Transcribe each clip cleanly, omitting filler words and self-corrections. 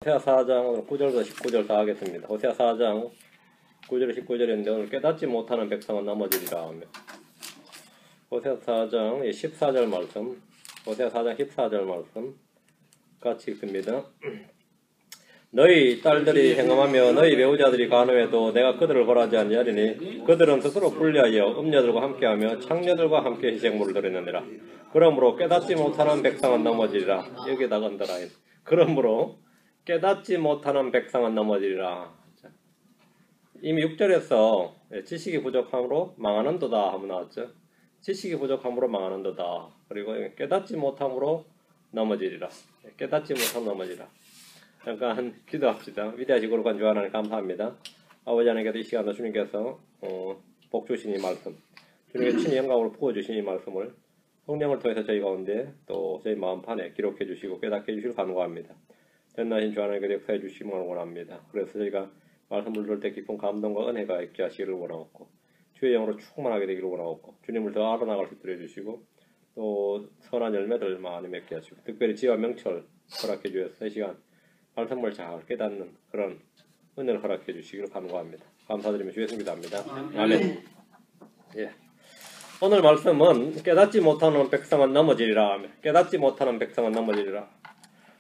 호세아 4장 9절부터 19절 다 하겠습니다. 호세아 4장 9절 19절인데 오늘 깨닫지 못하는 백성은 넘어지리라 하며 호세아 4장 14절 말씀 호세아 4장 14절 말씀 같이 읽습니다. 너희 딸들이 행음하며 너희 배우자들이 간음해도 내가 그들을 벌하지 아니하리니 그들은 스스로 불리하여 음녀들과 함께하며 창녀들과 함께 희생물을 드렸느니라. 그러므로 깨닫지 못하는 백성은 넘어지리라. 여기다가 언더라인. 그러므로 깨닫지 못하는 백성은 넘어지리라. 이미 6절에서 지식이 부족함으로 망하는도다 하면 나왔죠. 지식이 부족함으로 망하는도다. 그리고 깨닫지 못함으로 넘어지리라. 깨닫지 못함으로 넘어지리라. 잠깐 기도합시다. 위대하시고 거룩한 주 하나님 감사합니다. 아버지 하나님께서 이 시간도 주님께서 복 주신 이 말씀, 주님께서 친히 영광으로 부어주신 이 말씀을 성령을 통해서 저희 가운데 또 저희 마음판에 기록해 주시고 깨닫게 해주시길 간구합니다. 전나신 주 하나님께 역사해 주시길 원합니다. 그래서 저희가 말씀을 들을 때 깊은 감동과 은혜가 있게 하시기를 원하옵고 주의 영으로 충만하게 되기를 원하옵고 주님을 더 알아나갈 수 있도록 해주시고 또 선한 열매들 많이 맺게 하시고 특별히 지혜와 명철 허락해 주셔서 이 시간 말씀을 잘 깨닫는 그런 은혜를 허락해 주시기를 간구합니다. 감사드리며 주의 승리도 합니다. 아멘. 예. 오늘 말씀은 깨닫지 못하는 백성은 넘어지리라 하며 깨닫지 못하는 백성은 넘어지리라.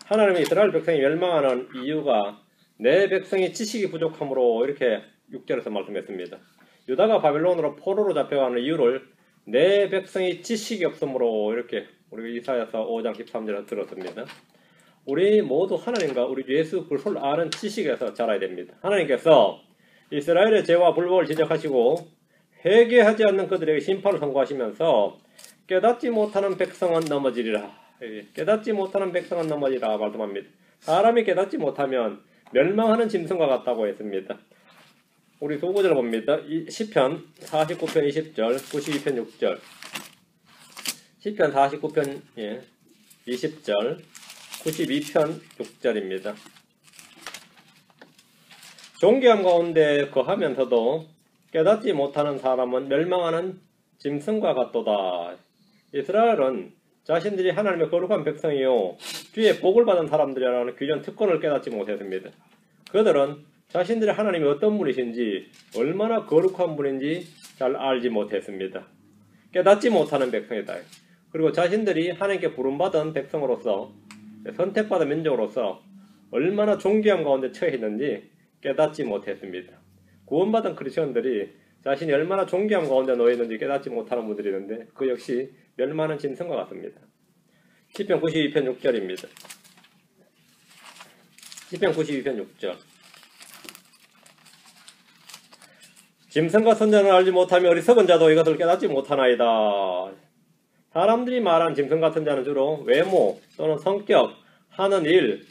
하나님이 이스라엘 백성이 멸망하는 이유가 내 백성이 지식이 부족함으로 이렇게 6절에서 말씀했습니다. 유다가 바벨론으로 포로로 잡혀가는 이유를 내 백성이 지식이 없으므로 이렇게 우리 이사야서 5장 13절에서 들었습니다. 우리 모두 하나님과 우리 예수 그리스도를 아는 지식에서 자라야 됩니다. 하나님께서 이스라엘의 죄와 불법을 지적하시고 회개하지 않는 그들에게 심판을 선고하시면서 깨닫지 못하는 백성은 넘어지리라. 깨닫지 못하는 백성은 넘어지리라 말씀합니다. 사람이 깨닫지 못하면 멸망하는 짐승과 같다고 했습니다. 우리 두 구절 봅니다. 시편 49편 20절, 92편 6절. 시편 49편 20절, 92편 6절입니다. 존귀함 가운데 거하면서도 깨닫지 못하는 사람은 멸망하는 짐승과 같도다. 이스라엘은 자신들이 하나님의 거룩한 백성이요 주의 복을 받은 사람들이라는 귀전 특권을 깨닫지 못했습니다. 그들은 자신들이 하나님이 어떤 분이신지 얼마나 거룩한 분인지 잘 알지 못했습니다. 깨닫지 못하는 백성이다. 그리고 자신들이 하나님께 부름받은 백성으로서 선택받은 민족으로서 얼마나 존귀함 가운데 처해 있는지 깨닫지 못했습니다. 구원받은 크리스천들이 자신이 얼마나 존귀함 가운데 놓여 있는지 깨닫지 못하는 분들이 있는데 그 역시 멸망하는 짐승과 같습니다. 시편 92편 6절입니다. 시편 92편 6절. 짐승과 선자는 알지 못하며 어리석은 자도 이것을 깨닫지 못하나이다. 사람들이 말한 짐승 같은 자는 주로 외모 또는 성격, 하는 일,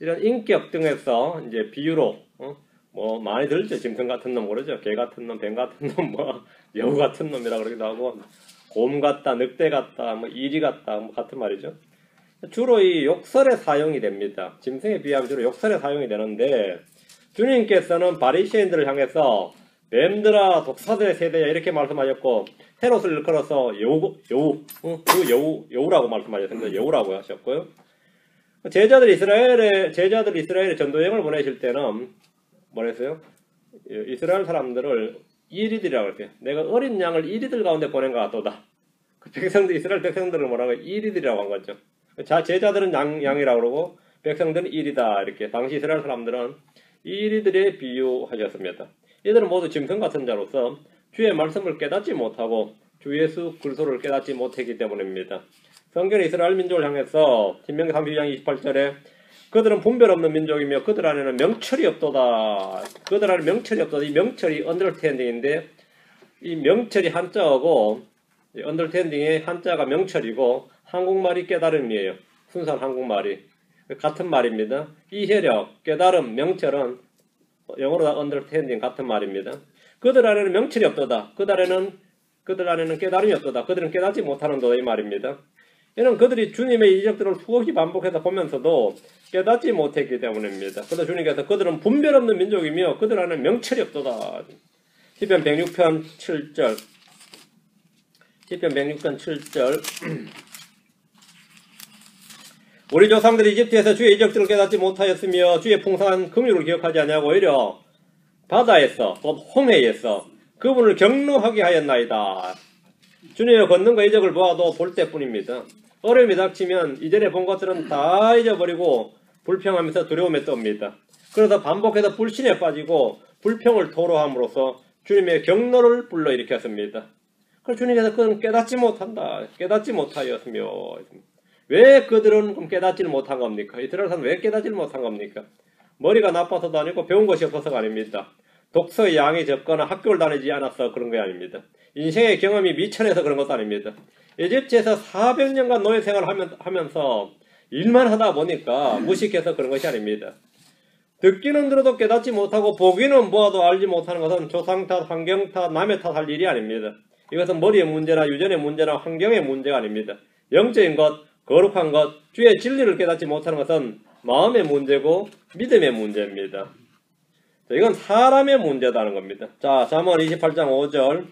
이런 인격 등에서 이제 비유로 뭐 많이 들죠. 짐승 같은 놈 그러죠. 개 같은 놈, 뱀 같은 놈, 뭐 여우 같은 놈이라 그러기도 하고 곰 같다, 늑대 같다, 뭐 이리 같다, 뭐 같은 말이죠. 주로 이 욕설에 사용이 됩니다. 짐승에 비하면 주로 욕설에 사용이 되는데 주님께서는 바리새인들을 향해서 뱀들아 독사들의 세대야 이렇게 말씀하셨고 헤롯을 일컬어서 여우라고 말씀하셨습니다. 여우라고 하셨고요. 제자들 이스라엘의 전도 여행을 보내실 때는 뭐랬어요? 이스라엘 사람들을 이리들이라고 했어요. 내가 어린 양을 이리들 가운데 보낸 것 같도다. 그 이스라엘 백성들을 뭐라고 이리들이라고 한 거죠. 제자들은 양이라고 그러고 백성들은 이리다 이렇게 당시 이스라엘 사람들은 이리들에 비유하셨습니다. 이들은 모두 짐승 같은 자로서 주의 말씀을 깨닫지 못하고 주 예수 그리스도를 깨닫지 못했기 때문입니다. 성경은 이스라엘 민족을 향해서 신명기 32장 28절에 그들은 분별 없는 민족이며 그들 안에는 명철이 없도다. 그들 안에 명철이 없도다. 이 명철이 언더스탠딩인데 이 명철이 한자어고 언더스탠딩의 한자가 명철이고 한국말이 깨달음이에요. 순수한 한국말이 같은 말입니다. 이해력, 깨달음, 명철은 영어로 다 understanding 같은 말입니다. 그들 안에는 명철이 없도다. 그들 안에는 깨달음이 없도다. 그들은 깨닫지 못하는도다 이 말입니다. 이는 그들이 주님의 이적들을 수없이 반복해서 보면서도 깨닫지 못했기 때문입니다. 그래서 주님께서 그들은 분별 없는 민족이며 그들 안에는 명철이 없도다. 시편 106편 7절. 시편 106편 7절. 우리 조상들이 이집트에서 주의 이적들을 깨닫지 못하였으며 주의 풍성한 긍휼을 기억하지 아니하고 오히려 바다에서 곧 홍해에서 그분을 경노하게 하였나이다. 주님의 권능과 이적을 보아도 볼 때뿐입니다. 어려움이 닥치면 이전에 본 것들은 다 잊어버리고 불평하면서 두려움에 떱니다. 그래서 반복해서 불신에 빠지고 불평을 토로함으로써 주님의 경노를 불러일으켰습니다. 그래서 주님께서 그건 깨닫지 못한다. 깨닫지 못하였으며 왜 그들은 깨닫지를 못한 겁니까? 이스라엘 사람은 왜 깨닫지를 못한 겁니까? 머리가 나빠서도 아니고 배운 것이 없어서가 아닙니다. 독서의 양이 적거나 학교를 다니지 않아서 그런 게 아닙니다. 인생의 경험이 미천해서 그런 것도 아닙니다. 이집트에서 400년간 노예 생활을 하면서 일만 하다 보니까 무식해서 그런 것이 아닙니다. 듣기는 들어도 깨닫지 못하고 보기는 보아도 알지 못하는 것은 조상 탓, 환경 탓, 남의 탓할 일이 아닙니다. 이것은 머리의 문제나 유전의 문제나 환경의 문제가 아닙니다. 영적인 것, 거룩한 것, 주의 진리를 깨닫지 못하는 것은 마음의 문제고 믿음의 문제입니다. 이건 사람의 문제다는 겁니다. 자, 잠언 28장 5절,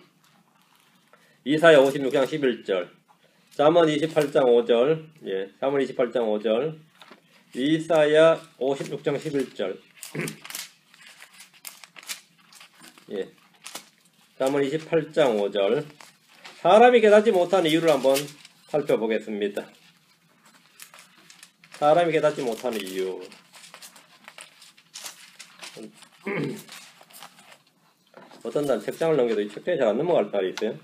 이사야 56장 11절, 잠언 28장 5절, 예, 잠언 28장 5절, 이사야 56장 11절, 예, 잠언 28장 5절. 사람이 깨닫지 못하는 이유를 한번 살펴보겠습니다. 사람이 깨닫지 못하는 이유. 어떤 날 책장을 넘겨도 이 책장이 잘 안 넘어갈 날이 있어요.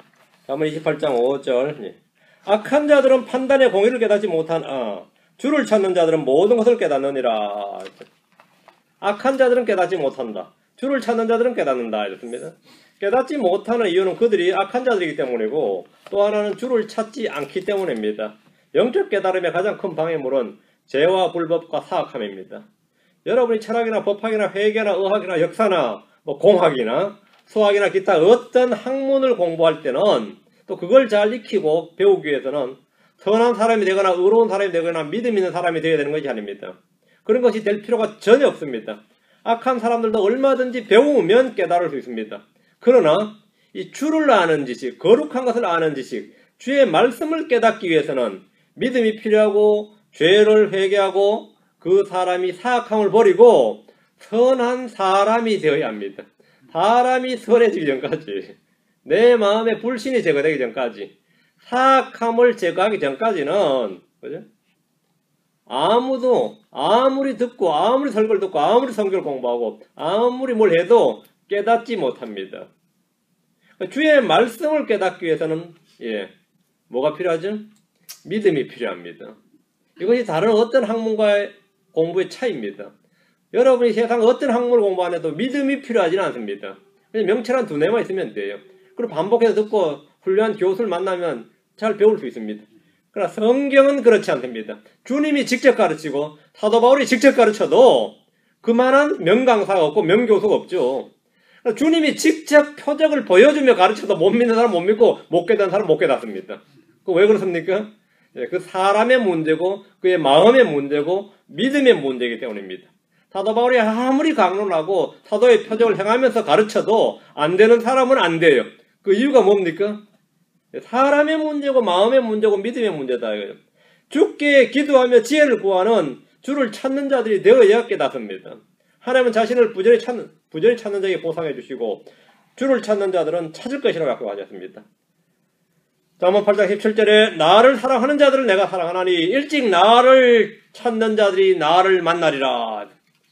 잠언 28장 5절. 예. 악한 자들은 판단의 공의를 깨닫지 못한 주를 찾는 자들은 모든 것을 깨닫느니라. 악한 자들은 깨닫지 못한다. 주를 찾는 자들은 깨닫는다. 이렇습니다. 깨닫지 못하는 이유는 그들이 악한 자들이기 때문이고 또 하나는 주를 찾지 않기 때문입니다. 영적 깨달음의 가장 큰 방해물은 죄와 불법과 사악함입니다. 여러분이 철학이나 법학이나 회계나 의학이나 역사나 공학이나 수학이나 기타 어떤 학문을 공부할 때는 또 그걸 잘 익히고 배우기 위해서는 선한 사람이 되거나 의로운 사람이 되거나 믿음 있는 사람이 되어야 되는 것이 아닙니다. 그런 것이 될 필요가 전혀 없습니다. 악한 사람들도 얼마든지 배우면 깨달을 수 있습니다. 그러나 이 주를 아는 지식, 거룩한 것을 아는 지식, 주의 말씀을 깨닫기 위해서는 믿음이 필요하고 죄를 회개하고 그 사람이 사악함을 버리고 선한 사람이 되어야 합니다. 사람이 선해지기 전까지, 내 마음의 불신이 제거되기 전까지, 사악함을 제거하기 전까지는 그죠? 아무도 아무리 듣고 아무리 설교를 듣고 아무리 성경을 공부하고 아무리 뭘 해도 깨닫지 못합니다. 주의 말씀을 깨닫기 위해서는 뭐가 필요하죠? 믿음이 필요합니다. 이것이 다른 어떤 학문과의 공부의 차이입니다. 여러분이 세상 어떤 학문을 공부 안 해도 믿음이 필요하지는 않습니다. 그냥 명철한 두뇌만 있으면 돼요. 그리고 반복해서 듣고 훌륭한 교수를 만나면 잘 배울 수 있습니다. 그러나 성경은 그렇지 않습니다. 주님이 직접 가르치고 사도 바울이 직접 가르쳐도 그만한 명강사가 없고 명교수가 없죠. 주님이 직접 표적을 보여주며 가르쳐도 못 믿는 사람 못 믿고 못 깨닫는 사람 못 깨닫습니다. 왜 그렇습니까? 그 사람의 문제고 그의 마음의 문제고 믿음의 문제이기 때문입니다. 사도 바울이 아무리 강론하고 사도의 표적을 행하면서 가르쳐도 안 되는 사람은 안 돼요. 그 이유가 뭡니까? 사람의 문제고 마음의 문제고 믿음의 문제다. 주께 기도하며 지혜를 구하는 주를 찾는 자들이 되어야 깨닫습니다. 하나님은 자신을 부전히 찾는 자에게 보상해 주시고 주를 찾는 자들은 찾을 것이라고 약속하셨습니다. 잠언 8장 17절에 나를 사랑하는 자들을 내가 사랑하나니 일찍 나를 찾는 자들이 나를 만나리라.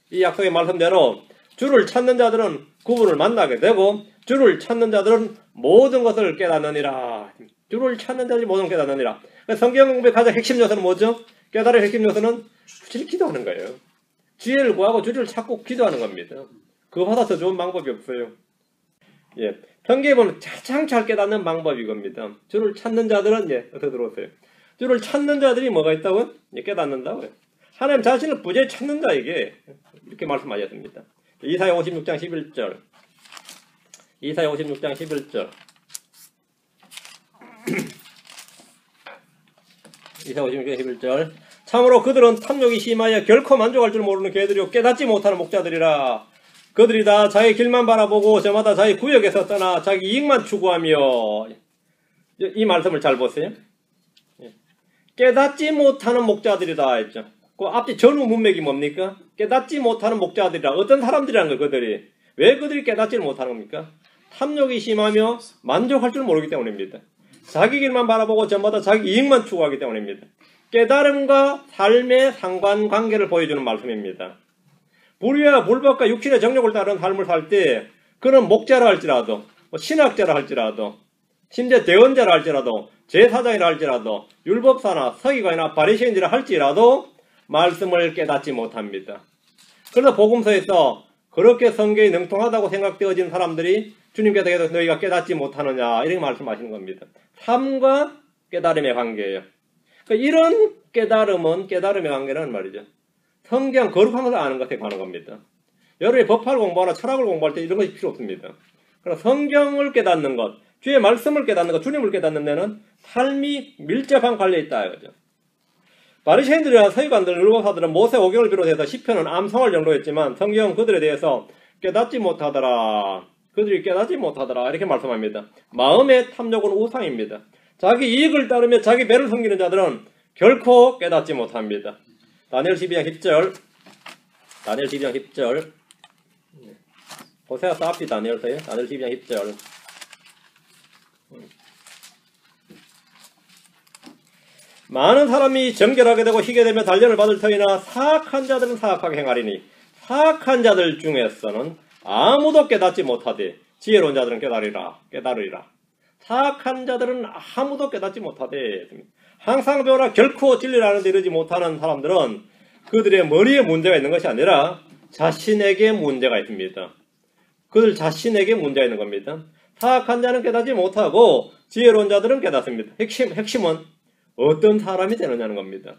이 약속의 말씀대로 주를 찾는 자들은 그분을 만나게 되고 주를 찾는 자들은 모든 것을 깨닫느니라. 주를 찾는 자들이 모든 것을 깨닫느니라. 성경 공부의 가장 핵심 요소는 뭐죠? 깨달음의 핵심 요소는 주를 기도하는 거예요. 지혜를 구하고 주를 찾고 기도하는 겁니다. 그거보다 더 좋은 방법이 없어요. 성경에 보면 가장 잘 깨닫는 방법이 이겁니다. 주를 찾는 자들은 어떻게 들어오세요? 주를 찾는 자들이 뭐가 있다고요? 깨닫는다고요. 하나님 자신을 부재히 찾는 자에게 이렇게 말씀하셨습니다. 이사야 56장 11절. 이사야 56장 11절. 이사야 56장 11절. 참으로 그들은 탐욕이 심하여 결코 만족할 줄 모르는 개들이요 깨닫지 못하는 목자들이라. 그들이 다 자기 길만 바라보고 저마다 자기 구역에서 떠나 자기 이익만 추구하며. 이 말씀을 잘 보세요. 깨닫지 못하는 목자들이다 했죠. 그 앞뒤 전후 문맥이 뭡니까? 깨닫지 못하는 목자들이라. 어떤 사람들이란 거예요, 그들이. 왜 그들이 깨닫지를 못하는 겁니까? 탐욕이 심하며 만족할 줄 모르기 때문입니다. 자기 길만 바라보고 전마다 자기 이익만 추구하기 때문입니다. 깨달음과 삶의 상관관계를 보여주는 말씀입니다. 불의와 불법과 육신의 정욕을 따르는 삶을 살 때 그는 목자라 할지라도 신학자라 할지라도 심지어 대언자라 할지라도 제사장이라 할지라도 율법사나 서기관이나 바리새인이라 할지라도 말씀을 깨닫지 못합니다. 그래서 복음서에서 그렇게 성경이 능통하다고 생각되어진 사람들이 주님께서 너희가 깨닫지 못하느냐 이렇게 말씀하시는 겁니다. 삶과 깨달음의 관계예요. 그러니까 이런 깨달음의 관계는 말이죠. 성경 거룩한 것을 아는 것에 관한 겁니다. 여러분이 법화를 공부하나 철학을 공부할 때 이런 것이 필요 없습니다. 그러나 성경을 깨닫는 것, 주의 말씀을 깨닫는 것, 주님을 깨닫는 데는 삶이 밀접한 관련이 있다 이거죠. 바리새인들이나 서기관들, 율법사들은 모세 오경을 비롯해서 시편은 암송할 정도였지만 성경은 그들에 대해서 깨닫지 못하더라. 그들이 깨닫지 못하더라. 이렇게 말씀합니다. 마음의 탐욕은 우상입니다. 자기 이익을 따르며 자기 배를 섬기는 자들은 결코 깨닫지 못합니다. 다니엘 12장 10절. 다니엘 12장 10절. 호세아서 앞이 다니엘서예요. 다니엘 12장 10절. 많은 사람이 정결하게 되고 희게 되며 단련을 받을 터이나 사악한 자들은 사악하게 행하리니 사악한 자들 중에서는 아무도 깨닫지 못하되 지혜로운 자들은 깨달으리라. 사악한 자들은 아무도 깨닫지 못하되 항상 배우라 결코 진리라는 데 이르지 못하는 사람들은 그들의 머리에 문제가 있는 것이 아니라 자신에게 문제가 있습니다. 그들 자신에게 문제가 있는 겁니다. 사악한 자는 깨닫지 못하고 지혜로운 자들은 깨닫습니다. 핵심은 어떤 사람이 되느냐는 겁니다.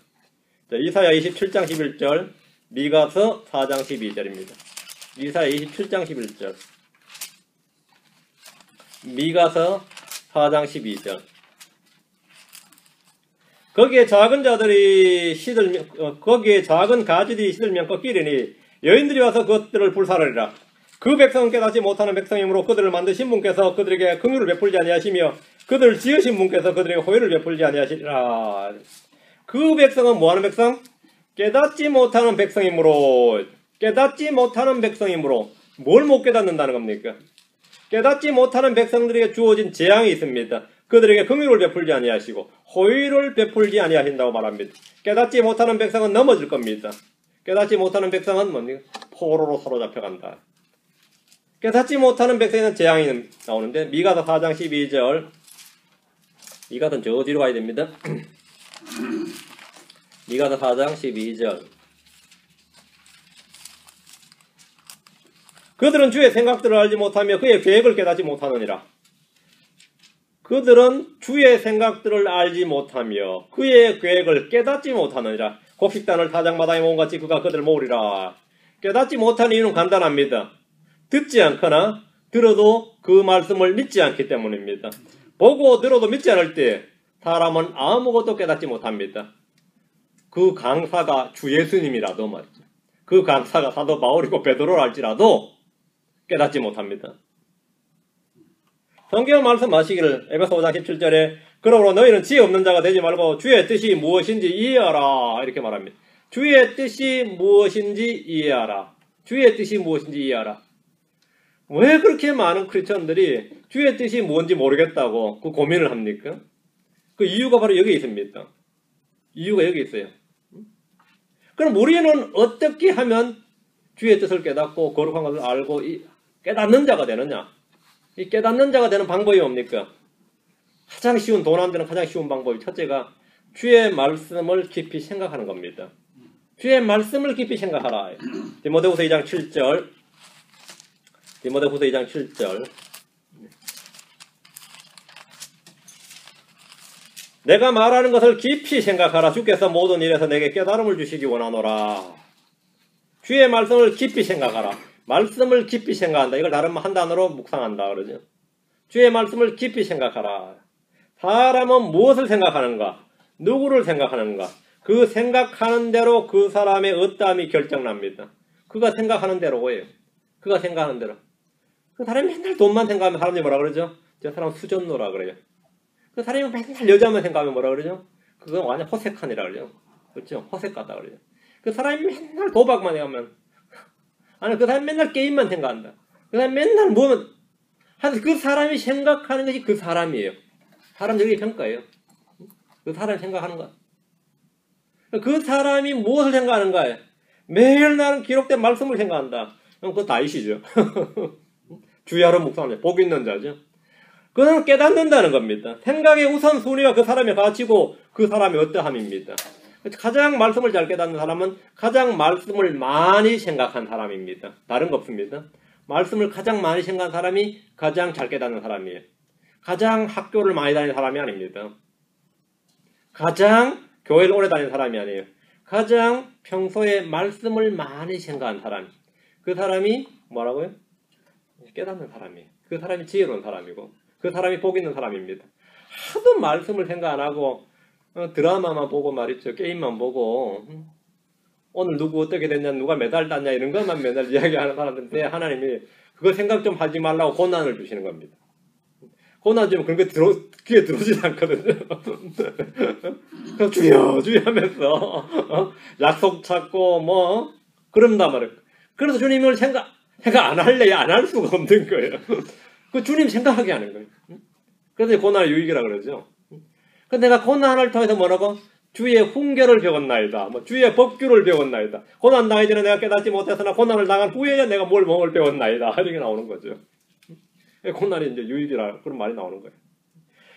자, 이사야 27장 11절, 미가서 4장 12절입니다. 이사야 27장 11절, 미가서 4장 12절. 거기에 작은 가지들이 시들면 꺾이리니 여인들이 와서 그것들을 불사르리라. 그 백성은 깨닫지 못하는 백성이므로 그들을 만드신 분께서 그들에게 긍휼을 베풀지 아니하시며 그들을 지으신 분께서 그들에게 호의를 베풀지 아니하시리라. 그 백성은 뭐하는 백성? 깨닫지 못하는 백성이므로 뭘 못 깨닫는다는 겁니까? 깨닫지 못하는 백성들에게 주어진 재앙이 있습니다. 그들에게 긍휼을 베풀지 아니하시고 호의를 베풀지 아니하신다고 말합니다. 깨닫지 못하는 백성은 넘어질 겁니다. 깨닫지 못하는 백성은 뭡니까? 포로로 사로잡혀간다. 깨닫지 못하는 백성에는 재앙이 나오는데 미가서 4장 12절, 미가서는 저 뒤로 가야 됩니다. 미가서 4장 12절. 그들은 주의 생각들을 알지 못하며 그의 계획을 깨닫지 못하느니라. 그들은 주의 생각들을 알지 못하며 그의 계획을 깨닫지 못하느니라. 곡식단을 타작마당에 모은 같이 그가 그들을 모으리라. 깨닫지 못한 이유는 간단합니다. 듣지 않거나 들어도 그 말씀을 믿지 않기 때문입니다. 보고 들어도 믿지 않을 때 사람은 아무것도 깨닫지 못합니다. 그 강사가 주 예수님이라도 말이죠. 그 강사가 사도 바울이고 베드로라 할지라도 깨닫지 못합니다. 성경 말씀하시기를 에베소 5장 17절에 그러므로 너희는 지혜 없는 자가 되지 말고 주의 뜻이 무엇인지 이해하라 이렇게 말합니다. 주의 뜻이 무엇인지 이해하라. 주의 뜻이 무엇인지 이해하라. 왜 그렇게 많은 크리스천들이 주의 뜻이 뭔지 모르겠다고 그 고민을 합니까? 그 이유가 바로 여기 있습니다. 이유가 여기 있어요. 그럼 우리는 어떻게 하면 주의 뜻을 깨닫고 거룩한 것을 알고 깨닫는 자가 되느냐? 이 깨닫는 자가 되는 방법이 뭡니까? 가장 쉬운, 돈 안 되는 가장 쉬운 방법이 첫째가 주의 말씀을 깊이 생각하는 겁니다. 주의 말씀을 깊이 생각하라. 디모데후서 2장 7절. 디모데후서 2장 7절. 내가 말하는 것을 깊이 생각하라. 주께서 모든 일에서 내게 깨달음을 주시기 원하노라. 주의 말씀을 깊이 생각하라. 말씀을 깊이 생각한다. 이걸 다른 한 단어로 묵상한다 그러죠. 주의 말씀을 깊이 생각하라. 사람은 무엇을 생각하는가? 누구를 생각하는가? 그 생각하는 대로 그 사람의 어떠함이 결정납니다. 그가 생각하는 대로예요. 그가 생각하는 대로. 그 사람이 맨날 돈만 생각하면 사람들이 뭐라 그러죠? 저 사람 수전노라 그래요. 그 사람이 맨날 여자만 생각하면 뭐라 그러죠? 그건 완전 허색한이라 그래요. 그렇죠? 허색하다 그래요. 그 사람이 맨날 도박만 해가면, 아니 그 사람이 맨날 게임만 생각한다. 그 사람이 맨날 뭐면 하여튼 그 사람이 생각하는 것이 그 사람이에요. 사람들이 평가예요. 그 사람이 생각하는 것. 그 사람이 무엇을 생각하는가? 매일 나는 기록된 말씀을 생각한다. 그럼 그거 다윗이죠. 주야로 묵상하는 복 있는 자죠. 그는 깨닫는다는 겁니다. 생각의 우선순위가 그 사람의 가치고 그 사람의 어떠함입니다. 가장 말씀을 잘 깨닫는 사람은 가장 말씀을 많이 생각한 사람입니다. 다른 거 없습니다. 말씀을 가장 많이 생각한 사람이 가장 잘 깨닫는 사람이에요. 가장 학교를 많이 다니는 사람이 아닙니다. 가장 교회를 오래 다니는 사람이 아니에요. 가장 평소에 말씀을 많이 생각한 사람. 그 사람이 뭐라고요? 깨닫는 사람이에요. 그 사람이 지혜로운 사람이고 그 사람이 복 있는 사람입니다. 하도 말씀을 생각 안 하고 드라마만 보고 말이죠. 게임만 보고 오늘 누구 어떻게 됐냐, 누가 메달 땄냐 이런 것만 맨날 이야기하는 사람들인데 하나님이 그거 생각 좀 하지 말라고 고난을 주시는 겁니다. 고난 주면 그런 게 귀에 들어오지 않거든요. 주여 주여 하면서 약속 찾고 뭐 그런단 말이에요. 그래서 주님을 생각 안 할래 안 할 수가 없는 거예요. 그 주님 생각하게 하는 거예요. 그래서 고난의 유익이라 그러죠. 근데 내가 고난을 통해서 뭐라고? 주의 훈계를 배웠나이다. 뭐 주의 법규를 배웠나이다. 고난 당하기 전에 내가 깨닫지 못했으나 고난을 당한 후에야 내가 뭘 배웠나이다. 이렇게 나오는 거죠. 고난이 이제 유익이라 그런 말이 나오는 거예요.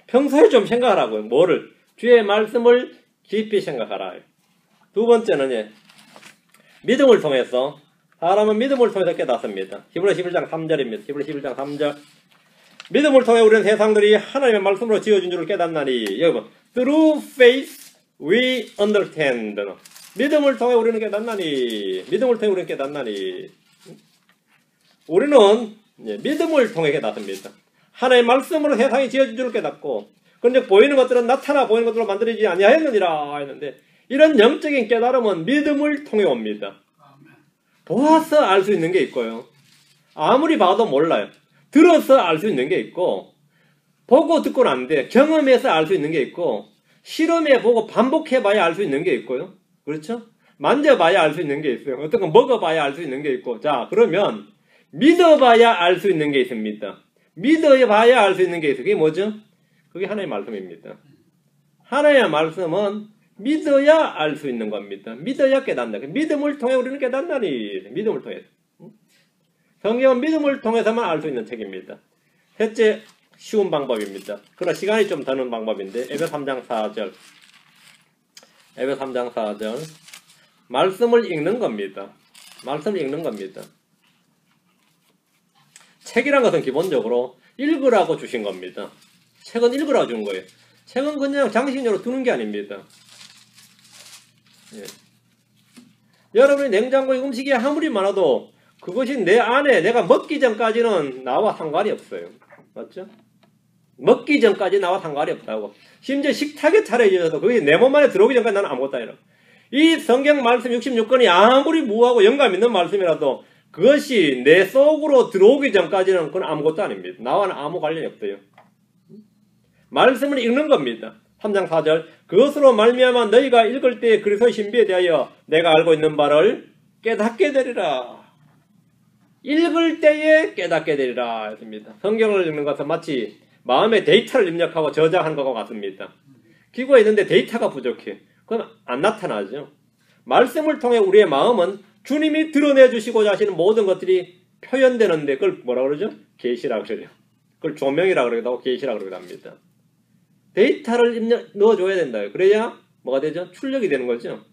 평소에 좀 생각하라고요. 뭐를? 주의 말씀을 깊이 생각하라. 두 번째는 믿음을 통해서 사람은 믿음을 통해서 깨닫습니다. 히브리 11장 3절입니다. 히브리 11장 3절. 믿음을 통해 우리는 세상들이 하나님의 말씀으로 지어진 줄을 깨닫나니. 여러분, through faith we understand. 믿음을 통해 우리는 깨닫나니. 믿음을 통해 우리는 깨닫나니. 우리는 믿음을 통해 깨닫습니다. 하나님의 말씀으로 세상이 지어진 줄을 깨닫고, 그런데 보이는 것들은 나타나 보이는 것들로 만들어지지 아니하였느니라 했는데, 이런 영적인 깨달음은 믿음을 통해 옵니다. 보아서 알 수 있는 게 있고요. 아무리 봐도 몰라요. 들어서 알 수 있는 게 있고, 보고 듣고는 안 돼. 경험해서 알 수 있는 게 있고, 실험해 보고 반복해봐야 알 수 있는 게 있고요. 그렇죠? 만져봐야 알 수 있는 게 있어요. 어떤 건 먹어봐야 알 수 있는 게 있고. 자, 그러면 믿어봐야 알 수 있는 게 있습니다. 믿어봐야 알 수 있는 게 있어요. 그게 뭐죠? 그게 하나님의 말씀입니다. 하나님의 말씀은 믿어야 알 수 있는 겁니다. 믿어야 깨닫는다. 믿음을 통해 우리는 깨닫나니. 믿음을 통해서. 성경은 믿음을 통해서만 알 수 있는 책입니다. 셋째, 쉬운 방법입니다. 그러나 시간이 좀 드는 방법인데, 에베소 3장 4절. 에베소 3장 4절. 말씀을 읽는 겁니다. 말씀을 읽는 겁니다. 책이란 것은 기본적으로 읽으라고 주신 겁니다. 책은 읽으라고 주는 거예요. 책은 그냥 장식으로 두는 게 아닙니다. 예. 여러분이 냉장고에 음식이 아무리 많아도 그것이 내 안에 내가 먹기 전까지는 나와 상관이 없어요. 맞죠? 먹기 전까지 나와 상관이 없다고. 심지어 식탁에 차려져도 그게 내 몸 안에 들어오기 전까지 나는 아무것도 아니라. 이 성경 말씀 66권이 아무리 무하고 영감 있는 말씀이라도 그것이 내 속으로 들어오기 전까지는 그건 아무것도 아닙니다. 나와는 아무 관련이 없어요. 말씀을 읽는 겁니다. 3장 4절. 그것으로 말미암아 너희가 읽을 때 그리스도의 신비에 대하여 내가 알고 있는 바를 깨닫게 되리라. 읽을 때에 깨닫게 되리라 했습니다. 성경을 읽는 것은 마치 마음에 데이터를 입력하고 저장하는 것과 같습니다. 기구가 있는데 데이터가 부족해. 그건 안 나타나죠. 말씀을 통해 우리의 마음은 주님이 드러내 주시고자 하시는 모든 것들이 표현되는데 그걸 뭐라 그러죠? 계시라고 그래요. 그걸 조명이라고 그러기도 하고 계시라고 그러기도 합니다. 데이터를 넣어줘야 된다. 그래야 뭐가 되죠? 출력이 되는 거죠.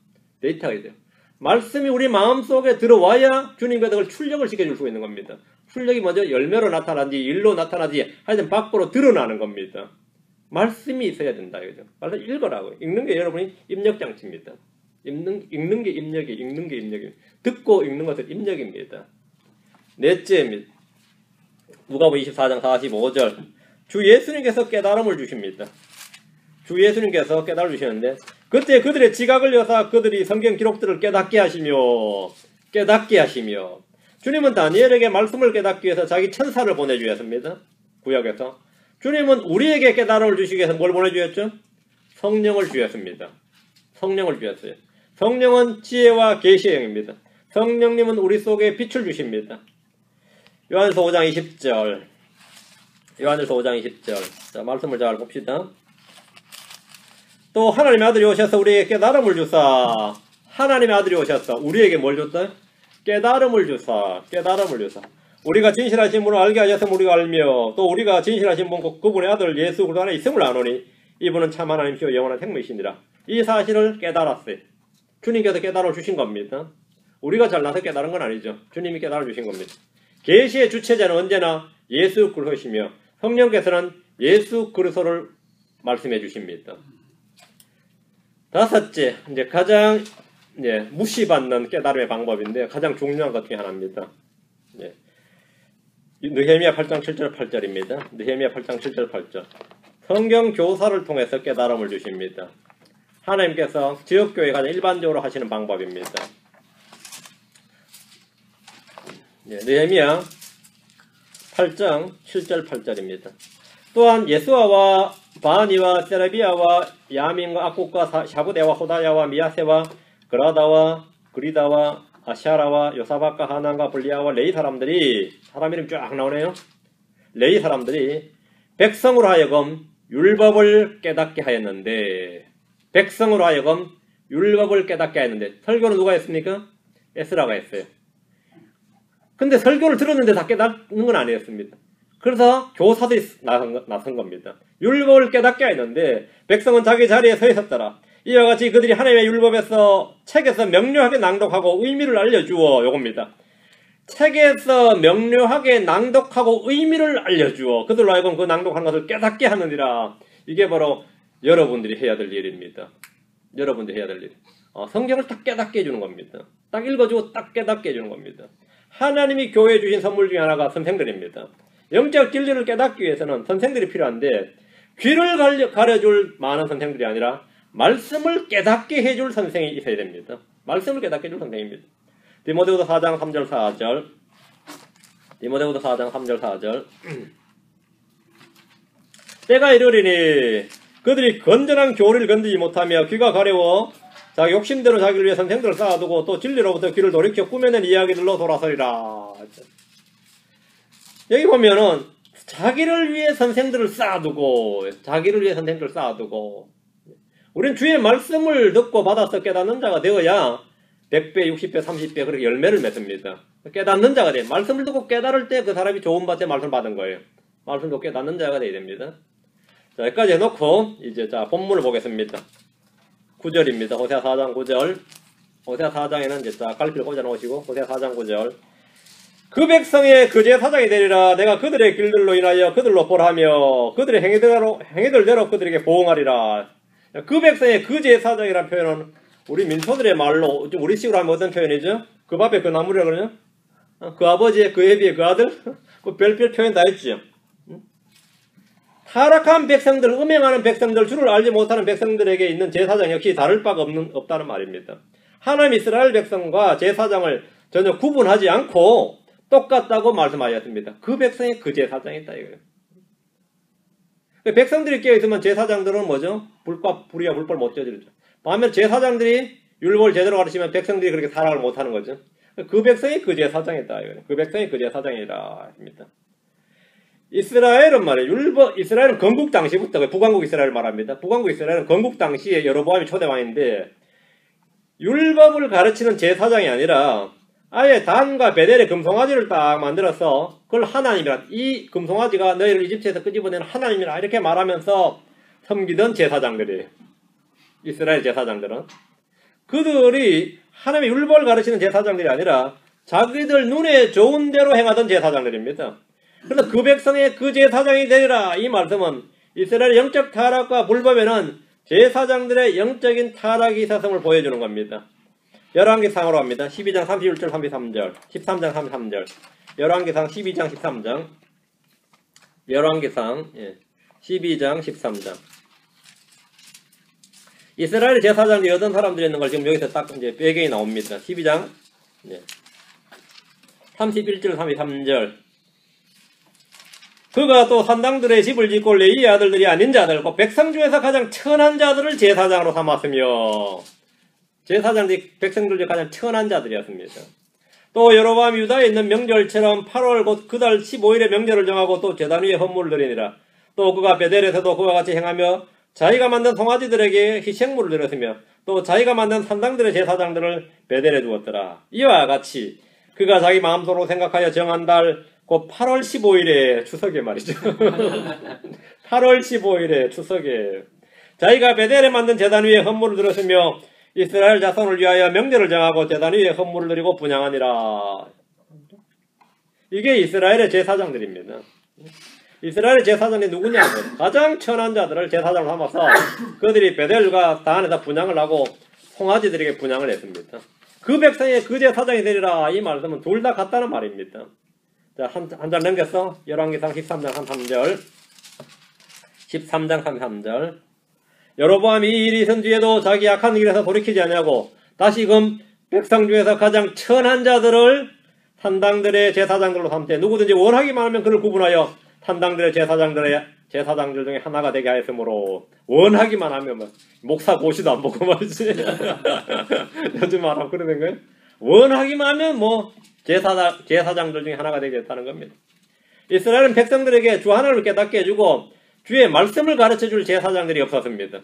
데이터가 돼요. 말씀이 우리 마음속에 들어와야 주님께서 그걸 출력을 시켜줄 수 있는 겁니다. 출력이 뭐죠? 열매로 나타나지 일로 나타나지 하여튼 밖으로 드러나는 겁니다. 말씀이 있어야 된다. 이거죠. 말씀 읽으라고. 읽는 게 여러분이 입력장치입니다. 읽는 게 입력이, 읽는 게 입력이. 듣고 읽는 것은 입력입니다. 넷째입니다. 누가복음 24장 45절. 주 예수님께서 깨달음을 주십니다. 주 예수님께서 깨달음을 주시는데 그때 그들의 지각을 여사 그들이 성경 기록들을 깨닫게 하시며 주님은 다니엘에게 말씀을 깨닫기 위해서 자기 천사를 보내주셨습니다. 구약에서. 주님은 우리에게 깨달음을 주시기 위해서 뭘 보내주셨죠? 성령을 주였습니다. 성령을 주었어요. 성령은 지혜와 계시의 영입니다. 성령님은 우리 속에 빛을 주십니다. 요한일서 5장 20절. 요한일서 5장 20절. 자, 말씀을 잘 봅시다. 또 하나님의 아들이 오셔서 우리에게 깨달음을 주사. 하나님의 아들이 오셔서 우리에게 뭘 줬다? 깨달음을 주사. 깨달음을 주사. 우리가 진실하신 분을 알게 하셨으면 우리가 알며 또 우리가 진실하신 분 그분의 아들 예수 그리스도 안에 있음을 아노니 이분은 참 하나님이시오 영원한 생명이시니라. 이 사실을 깨달았어요. 주님께서 깨달아 주신 겁니다. 우리가 잘나서 깨달은 건 아니죠. 주님이 깨달아 주신 겁니다. 계시의 주체자는 언제나 예수 그리스도시며 성령께서는 예수 그리스도를 말씀해 주십니다. 다섯째, 이제 가장 무시받는 깨달음의 방법인데 가장 중요한 것 중에 하나입니다. 느헤미야 8장 7절 8절입니다. 느헤미야 8장 7절 8절. 성경 교사를 통해서 깨달음을 주십니다. 하나님께서 지역교회 가장 일반적으로 하시는 방법입니다. 느헤미야 8장 7절 8절입니다. 또한 예수아와 바니와 세라비아와 야민과 악국과 샤부대와 호다야와 미야세와 그라다와 그리다와 아샤라와 요사박과 하난과 블리아와 레이 사람들이 사람 이름 쫙 나오네요. 레이 사람들이 백성으로 하여금 율법을 깨닫게 하였는데 백성으로 하여금 율법을 깨닫게 하였는데 설교는 누가 했습니까? 에스라가 했어요. 근데 설교를 들었는데 다 깨닫는 건 아니었습니다. 그래서 교사들이 나선 겁니다. 율법을 깨닫게 했는데 백성은 자기 자리에 서 있었더라. 이와 같이 그들이 하나님의 율법에서 책에서 명료하게 낭독하고 의미를 알려주어 요겁니다. 책에서 명료하게 낭독하고 의미를 알려주어 그들로 하여금 그 낭독하는 것을 깨닫게 하느니라. 이게 바로 여러분들이 해야 될 일입니다. 여러분들이 해야 될 일. 성경을 딱 깨닫게 해주는 겁니다. 딱 읽어주고 딱 깨닫게 해주는 겁니다. 하나님이 교회에 주신 선물 중에 하나가 선생들입니다. 영적 진리를 깨닫기 위해서는 선생들이 필요한데 귀를 가려줄 많은 선생들이 아니라 말씀을 깨닫게 해줄 선생이 있어야 됩니다. 말씀을 깨닫게 해줄 선생입니다. 디모데후서 4장 3절 4절. 디모데후서 4장 3절 4절. 때가 이르리니 그들이 건전한 교리를 건드리지 못하며 귀가 가려워 자기 욕심대로 자기를 위해 선생들을 쌓아두고 또 진리로부터 귀를 돌이켜 꾸며낸 이야기들로 돌아서리라. 여기 보면은 자기를 위해 선생들을 쌓아두고 우린 주의 말씀을 듣고 받아서 깨닫는 자가 되어야 100배, 60배, 30배 그렇게 열매를 맺습니다. 깨닫는 자가 돼요. 말씀을 듣고 깨달을 때 그 사람이 좋은 밭에 말씀을 받은 거예요. 말씀을 듣고 깨닫는 자가 돼야 됩니다. 자, 여기까지 해놓고 이제 자 본문을 보겠습니다. 9절입니다. 호세아 4장 9절. 호세아 4장에는 이제 자 갈피를 꽂아 놓으시고 호세아 4장 9절. 그 백성의 그 제사장이 되리라. 내가 그들의 길들로 인하여 그들로 벌하며 그들의 행위들대로 그들에게 보응하리라. 그 백성의 그 제사장이라는 표현은 우리 민소들의 말로 좀 우리식으로 하면 어떤 표현이죠? 그 밥에 그 나물이라 그러냐? 그 아버지의 그 애비의 그 아들? 그 별별 표현 다 있죠. 타락한 백성들, 음행하는 백성들, 주를 알지 못하는 백성들에게 있는 제사장 역시 다를 바가 없다는 말입니다. 하나님 이스라엘 백성과 제사장을 전혀 구분하지 않고 똑같다고 말씀하셨습니다. 그 백성이 그 제사장이 있다 이거예요. 백성들이 깨어있으면 제사장들은 뭐죠? 불이야 불법을 못 저지르죠. 반면 제사장들이 율법을 제대로 가르치면 백성들이 그렇게 타락을 못하는 거죠. 그 백성이 그 제사장이다 이거예요. 그 백성이 그 제사장이라 합니다. 이스라엘은 말이에요. 이스라엘은 건국 당시부터 북왕국 이스라엘을 말합니다. 북왕국 이스라엘은 건국 당시에 여로보암이 초대왕인데 율법을 가르치는 제사장이 아니라 아예 단과 베델의 금송아지를 딱 만들어서 그걸 하나님이라 이 금송아지가 너희를 이집트에서 끄집어낸 하나님이라 이렇게 말하면서 섬기던 제사장들이에요. 이스라엘 제사장들은 그들이 하나님의 율법을 가르치는 제사장들이 아니라 자기들 눈에 좋은 대로 행하던 제사장들입니다. 그래서 그 백성의 그 제사장이 되리라. 이 말씀은 이스라엘의 영적 타락과 불법에는 제사장들의 영적인 타락이 있었음을 보여주는 겁니다. 열왕기상으로 합니다. 12장 31절 33절 13장 33절 열왕기상 12장 13장 열왕기상 12장 13장 이스라엘 제사장들이 어떤 사람들이 있는 걸 지금 여기서 딱 이제 배경이 나옵니다. 12장 31절 33절 그가 또 산당들의 집을 짓고 레위의 아들들이 아닌 자들, 곧 백성 중에서 가장 천한 자들을 제사장으로 삼았으며, 제사장들이 백성들 중에 가장 천한 자들이었습니다. 또 여로보암 유다에 있는 명절처럼 8월 곧 그달 15일에 명절을 정하고 또 제단 위에 헌물을 드리니라. 또 그가 베델에서도 그와 같이 행하며 자기가 만든 송아지들에게 희생물을 드렸으며 또 자기가 만든 산당들의 제사장들을 베델에 두었더라. 이와 같이 그가 자기 마음속으로 생각하여 정한 달 곧 8월 15일에 추석에 말이죠. 8월 15일에 추석에 자기가 베델에 만든 제단 위에 헌물을 드렸으며 이스라엘 자손을 위하여 명절을 정하고 제단 위에 헌물을 드리고 분향하니라. 이게 이스라엘의 제사장들입니다. 이스라엘의 제사장이 누구냐면 가장 천한 자들을 제사장으로 삼아서 그들이 베델과 다한에다 분향을 하고 송아지들에게 분향을 했습니다. 그 백성이 그 제사장이 되리라. 이 말씀은 둘 다 같다는 말입니다. 자, 한 장 넘겼어. 열왕기상 13장 33절. 13장 33절. 여로보암이 이 일이 있은 뒤에도 자기 악한 길에서 돌이키지 않냐고 다시금 백성 중에서 가장 천한 자들을 산당들의 제사장들로 삼되 누구든지 원하기만 하면 그를 구분하여 산당들의 제사장들 중에 하나가 되게 하였으므로 원하기만 하면 뭐 목사 고시도 안 보고 말이지. 요즘 말하면 그러는 거예요. 원하기만 하면 뭐 제사장들 중에 하나가 되겠다는 겁니다. 이스라엘은 백성들에게 주 하나님을 깨닫게 해주고 주의 말씀을 가르쳐줄 제사장들이 없었습니다.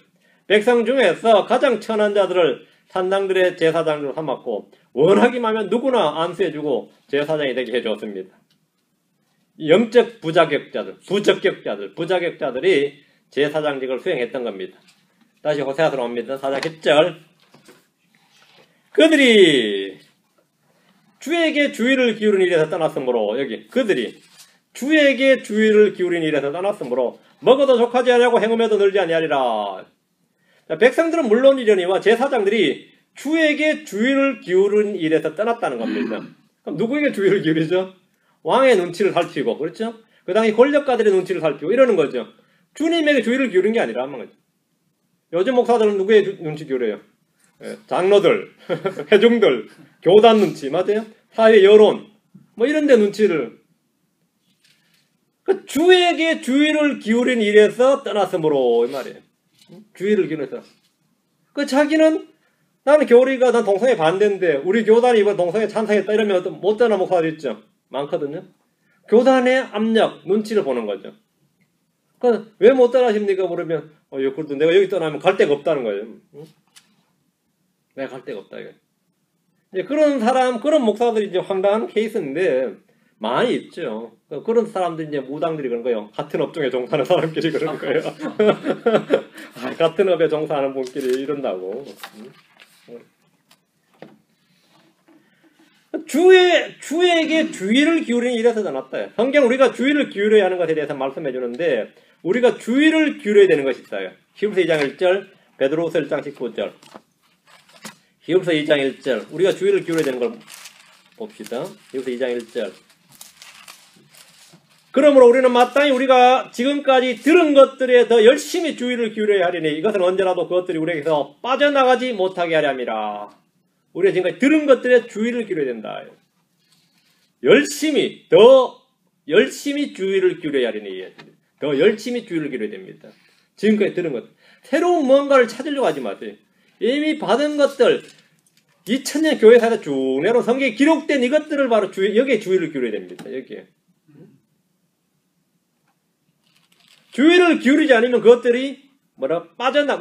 백성 중에서 가장 천한 자들을 산당들의 제사장으로 삼았고 원하기만 하면 누구나 안수해주고 제사장이 되게 해주었습니다. 영적 부적격자들이 제사장직을 수행했던 겁니다. 다시 호세아서로 옵니다. 4장 10절. 그들이 주에게 주의를 기울인 일에서 떠났으므로 여기 그들이 주에게 주의를 기울인 일에서 떠났으므로 먹어도 족하지 아니하고 행음에도 늘지 아니하리라. 백성들은 물론이려니와 제사장들이 주에게 주의를 기울인 일에서 떠났다는 겁니다. 그럼 누구에게 주의를 기울이죠? 왕의 눈치를 살피고, 그렇죠? 그 당시 권력가들의 눈치를 살피고 이러는 거죠. 주님에게 주의를 기울인 게 아니라 하는 거죠. 요즘 목사들은 누구의 눈치 기울여요? 장로들, 회중들, 교단 눈치, 맞아요? 사회 여론, 뭐 이런 데 눈치를. 주에게 주의를 기울인 일에서 떠났으므로, 이 말이에요. 주의를 기울여서. 자기는, 나는 교리가 난 동성애 반대인데, 우리 교단이 이번 동성애 찬성했다 이러면 못 떠나 목사들 있죠? 많거든요? 교단의 압력, 눈치를 보는 거죠. 왜 못 떠나십니까? 물으면, 그래도 내가 여기 떠나면 갈 데가 없다는 거예요. 응? 내가 갈 데가 없다, 이거. 이제 그런 목사들이 이제 황당한 케이스인데, 많이 있죠. 그런 사람들이 이제 무당들이 그런 거예요. 같은 업종에 종사하는 사람끼리 그런 거예요. 같은 업에 종사하는 분끼리 이런다고. 주에게 주의를 기울이는 일에서 떠났다. 성경 우리가 주의를 기울여야 하는 것에 대해서 말씀해 주는데, 우리가 주의를 기울여야 되는 것이 있어요. 히브리서 2장 1절, 베드로후서 1장 19절. 히브리서 2장 1절. 우리가 주의를 기울여야 되는 걸 봅시다. 히브리서 2장 1절. 그러므로 우리는 마땅히 우리가 지금까지 들은 것들에 더 열심히 주의를 기울여야 하리니 이것은 언제라도 그것들이 우리에게서 빠져나가지 못하게 하려 함이라. 우리가 지금까지 들은 것들에 주의를 기울여야 된다. 더 열심히 주의를 기울여야 하리니. 더 열심히 주의를 기울여야 됩니다. 지금까지 들은 것. 새로운 뭔가를 찾으려고 하지 마세요. 이미 받은 것들, 2000년 교회사에서 쭉 내려온 성경에 기록된 이것들을 바로 여기에 주의를 기울여야 됩니다. 여기에. 주의를 기울이지 않으면 그것들이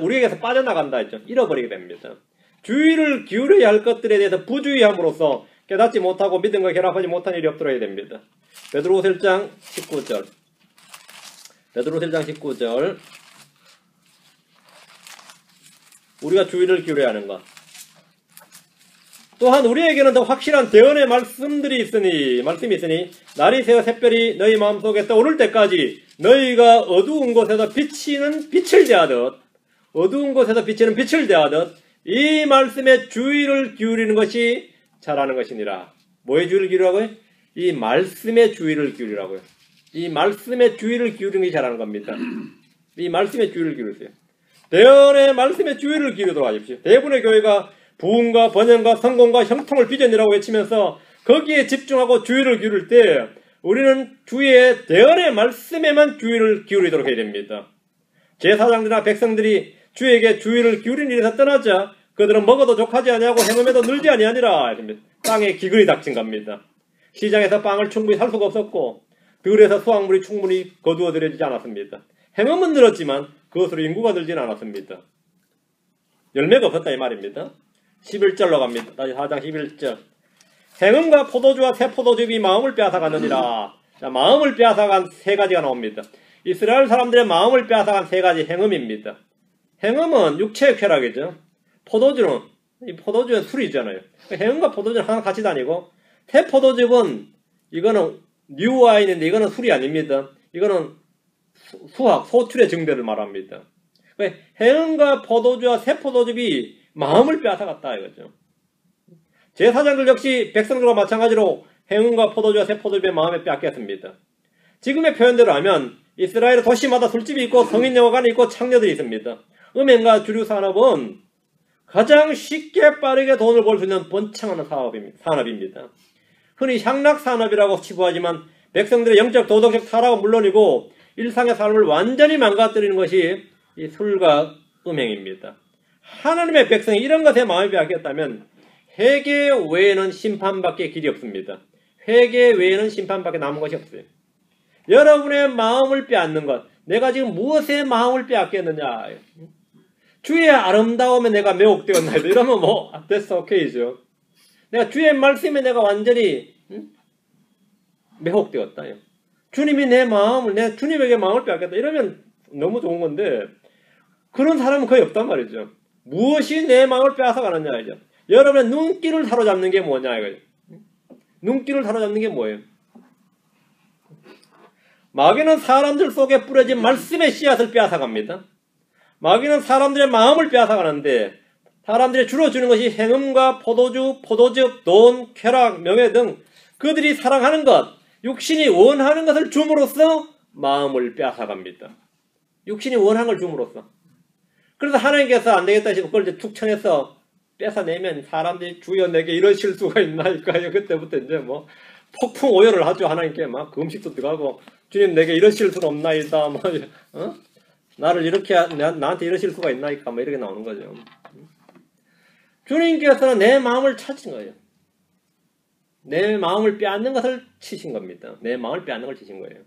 우리에게서 빠져나간다 했죠. 잃어버리게 됩니다. 주의를 기울여야 할 것들에 대해서 부주의함으로써 깨닫지 못하고 믿음과 결합하지 못한 일이 없도록 해야 됩니다. 베드로후서 1장 19절. 베드로후서 1장 19절. 우리가 주의를 기울여야 하는 것. 또한 우리에게는 더 확실한 대언의 말씀이 있으니 날이 새어 샛별이 너희 마음속에 떠오를 때까지 너희가 어두운 곳에서 비치는 빛을 대하듯 이 말씀에 주의를 기울이는 것이 잘하는 것이니라. 뭐에 주의를 기울이라고요? 이 말씀에 주의를 기울이라고요. 이 말씀에 주의를 기울이는 것이 잘하는 겁니다. 이 말씀에 주의를 기울이세요. 대언의 말씀에 주의를 기울이도록 하십시오. 대부분의 교회가 부흥과 번영과 성공과 형통을 빚어내라고 외치면서 거기에 집중하고 주의를 기울일 때 우리는 주의 대언의 말씀에만 주의를 기울이도록 해야 됩니다. 제사장들이나 백성들이 주에게 주의를 기울인 일에서 떠나자 그들은 먹어도 족하지 아니하고 행음에도 늘지 아니하니라. 땅에 기근이 닥친 겁니다. 시장에서 빵을 충분히 살 수가 없었고 들에서 수확물이 충분히 거두어들여지지 않았습니다. 행음은 늘었지만 그것으로 인구가 늘지는 않았습니다. 열매가 없었다 이 말입니다. 11절로 갑니다. 다시 4장 11절. 행음과 포도주와 새 포도즙이 마음을 빼앗아갔느니라. 자, 마음을 빼앗아간 세 가지가 나옵니다. 이스라엘 사람들의 마음을 빼앗아간 세 가지 행음입니다. 행음은 육체의 쾌락이죠. 포도주는 술이잖아요. 행음과 포도주는 항상 같이 다니고, 새 포도즙은 이거는 뉴와인인데 이거는 술이 아닙니다. 이거는 소출의 증대를 말합니다. 행음과 포도주와 새 포도즙이 마음을 빼앗아갔다 이거죠. 제사장들 역시 백성들과 마찬가지로 행음과 포도주와 새 포도즙의 마음에 빼앗겼습니다. 지금의 표현대로 하면 이스라엘 도시마다 술집이 있고 성인영화관이 있고 창녀들이 있습니다. 음행과 주류 산업은 가장 쉽게 빠르게 돈을 벌 수 있는 번창하는 산업입니다. 흔히 향락 산업이라고 치부하지만 백성들의 영적 도덕적 타락은 물론이고 일상의 삶을 완전히 망가뜨리는 것이 이 술과 음행입니다. 하나님의 백성이 이런 것에 마음이 빼앗겼다면 회개 외에는 심판밖에 길이 없습니다. 회개 외에는 심판밖에 남은 것이 없어요. 여러분의 마음을 빼앗는 것, 내가 지금 무엇에 마음을 빼앗겼느냐, 주의 아름다움에 내가 매혹되었나 이러면 뭐 됐어, 오케이죠. 내가 주의 말씀에 내가 완전히 매혹되었다. 주님이 내 마음을, 내 주님에게 마음을 빼앗겼다 이러면 너무 좋은 건데 그런 사람은 거의 없단 말이죠. 무엇이 내 마음을 빼앗아가느냐 이죠. 여러분의 눈길을 사로잡는 게 뭐냐 이거죠. 눈길을 사로잡는 게 뭐예요? 마귀는 사람들 속에 뿌려진 말씀의 씨앗을 빼앗아갑니다. 마귀는 사람들의 마음을 빼앗아가는데 사람들이 주로 주는 것이 행음과 포도주, 포도즙, 돈, 쾌락, 명예 등 그들이 사랑하는 것, 육신이 원하는 것을 줌으로써 마음을 빼앗아갑니다. 육신이 원하는 걸 줌으로써. 그래서 하나님께서 안 되겠다 싶으면 그걸 이제 툭 쳐내서 뺏어내면 사람들이 주여 내게 이러실 수가 있나이까요. 그때부터 이제 뭐 폭풍 오열을 하죠. 하나님께 막 금식도 들어가고 주님 내게 이러실 수는 없나이다. 뭐 나를 이렇게 나한테 이러실 수가 있나이까 뭐 이렇게 나오는 거죠. 주님께서는 내 마음을 찾으신 거예요. 내 마음을 빼앗는 것을 치신 겁니다. 내 마음을 빼앗는 걸 치신 거예요.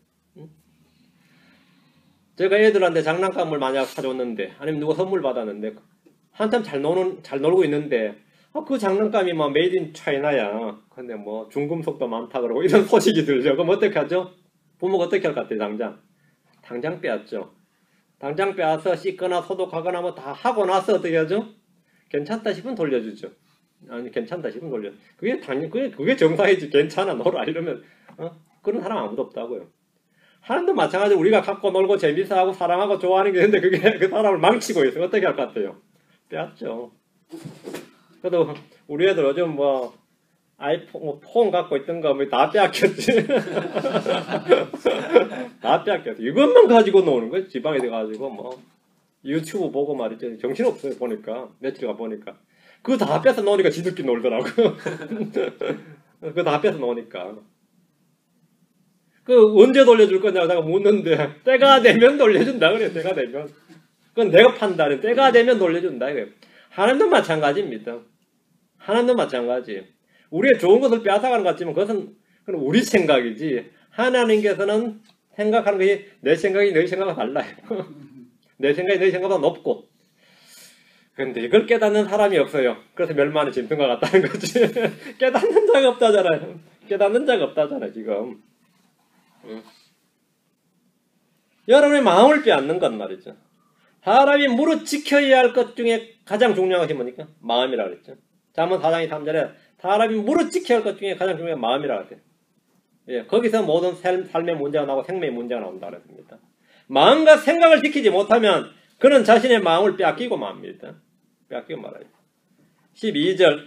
제가 애들한테 장난감을 만약 사줬는데 아니면 누가 선물 받았는데 한참 잘 놀고 있는데 그 장난감이 막 메이드 인 차이나야. 근데 뭐 중금속도 많다 그러고 이런 소식이 들죠. 그럼 어떻게 하죠? 부모가 어떻게 할 것 같아요? 당장 빼앗죠. 당장 빼앗아 씻거나 소독하거나 뭐 다 하고 나서 어떻게 하죠? 괜찮다 싶으면 돌려주죠. 아니 괜찮다 싶으면 돌려. 그게 정상이지. 괜찮아 놀아 이러면 그런 사람 아무도 없다고요. 하나님도 마찬가지로 우리가 갖고 놀고 재밌어하고 사랑하고 좋아하는 게 있는데 그게 그 사람을 망치고 있어요. 어떻게 할 것 같아요? 빼앗죠. 그래도 우리 애들 요즘 뭐 아이폰 뭐 폰 갖고 있던가 뭐 다 빼앗겼지. 다 빼앗겼어. 이것만 가지고 노는 거예요. 지방에 가지고 뭐 유튜브 보고 말이죠. 정신없어요. 보니까 며칠 가보니까 그거 다 뺏어 놓으니까 지들끼리 놀더라고. 그거 다 뺏어 놓으니까 그 언제 돌려줄 거냐고 내가 묻는데 때가 되면 돌려준다 그래. 때가 되면 그건 내가 판단해. 때가 되면 돌려준다 이거예요. 하나님도 마찬가지입니다. 하나님도 마찬가지. 우리의 좋은 것을 빼앗아가는 것 같지만 그건 우리 생각이지 하나님께서는 생각하는 것이 내 생각이 너희 생각과 달라요. 내 생각이 너희 생각보다 높고 근데 이걸 깨닫는 사람이 없어요. 그래서 멸망의 짐승과 같다는 거지. 깨닫는 자가 없다잖아요. 깨닫는 자가 없다잖아요 지금. 여러분의 마음을 빼앗는 것 말이죠. 사람이 무릇 지켜야 할 것 중에 가장 중요한 것이 뭡니까? 마음이라고 그랬죠. 잠언 4장 3절에 사람이 무릇 지켜야 할 것 중에 가장 중요한 마음이라고 그랬어요. 예, 거기서 모든 삶의 문제가 나오고 생명의 문제가 나온다고 그랬습니다. 마음과 생각을 지키지 못하면 그는 자신의 마음을 빼앗기고 맙니다. 빼앗기고 말아요. 12절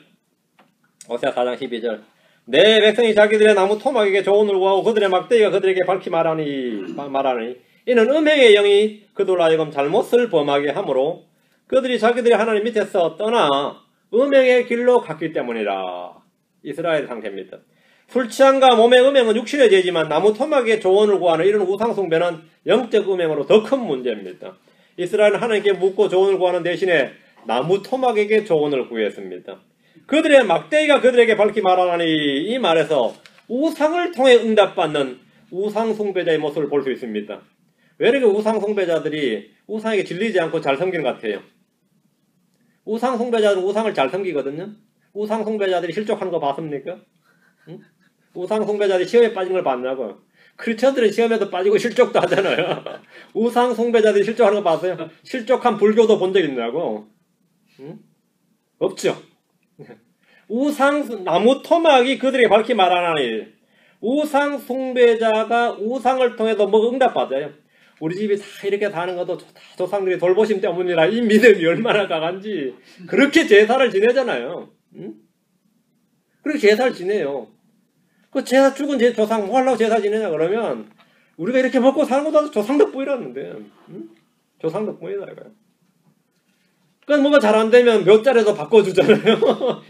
호세아 4장 12절 내 백성이 자기들의 나무 토막에게 조언을 구하고 그들의 막대기가 그들에게 밝히 말하니 이는 음행의 영이 그들로 하여금 잘못을 범하게 하므로 그들이 자기들의 하나님 밑에서 떠나 음행의 길로 갔기 때문이라. 이스라엘 상태입니다. 술 취함과 몸의 음행은 육신의 죄지만 나무 토막의 조언을 구하는 이런 우상숭배는 영적 음행으로 더 큰 문제입니다. 이스라엘은 하나님께 묻고 조언을 구하는 대신에 나무 토막에게 조언을 구했습니다. 그들의 막대기가 그들에게 밝히 말하나니 이 말에서 우상을 통해 응답받는 우상숭배자의 모습을 볼 수 있습니다. 왜 이렇게 우상숭배자들이 우상에게 질리지 않고 잘 섬기는 것 같아요? 우상숭배자들은 우상을 잘 섬기거든요. 우상숭배자들이 실족하는 거 봤습니까? 응? 우상숭배자들이 시험에 빠진 걸 봤냐고요. 크리스천들은 시험에도 빠지고 실족도 하잖아요. 우상숭배자들이 실족하는 거 봤어요? 실족한 불교도 본 적 있냐고? 응? 없죠. 나무 토막이 그들에게 밝히 말하나니 우상숭배자가 우상을 통해서 뭐 응답받아요. 우리 집이 다 이렇게 사는 것도 조상들이 돌보심 때문이라 이 믿음이 얼마나 강한지 그렇게 제사를 지내잖아요. 응? 그렇게 제사를 지내요. 그 제사 죽은 조상 뭐 하려고 제사 지내냐 그러면 우리가 이렇게 먹고 사는 것도 조상 덕분이라는데 응? 조상 덕분이다 이거야. 그러니까 뭐가 잘 안 되면 몇 자리에서 바꿔주잖아요.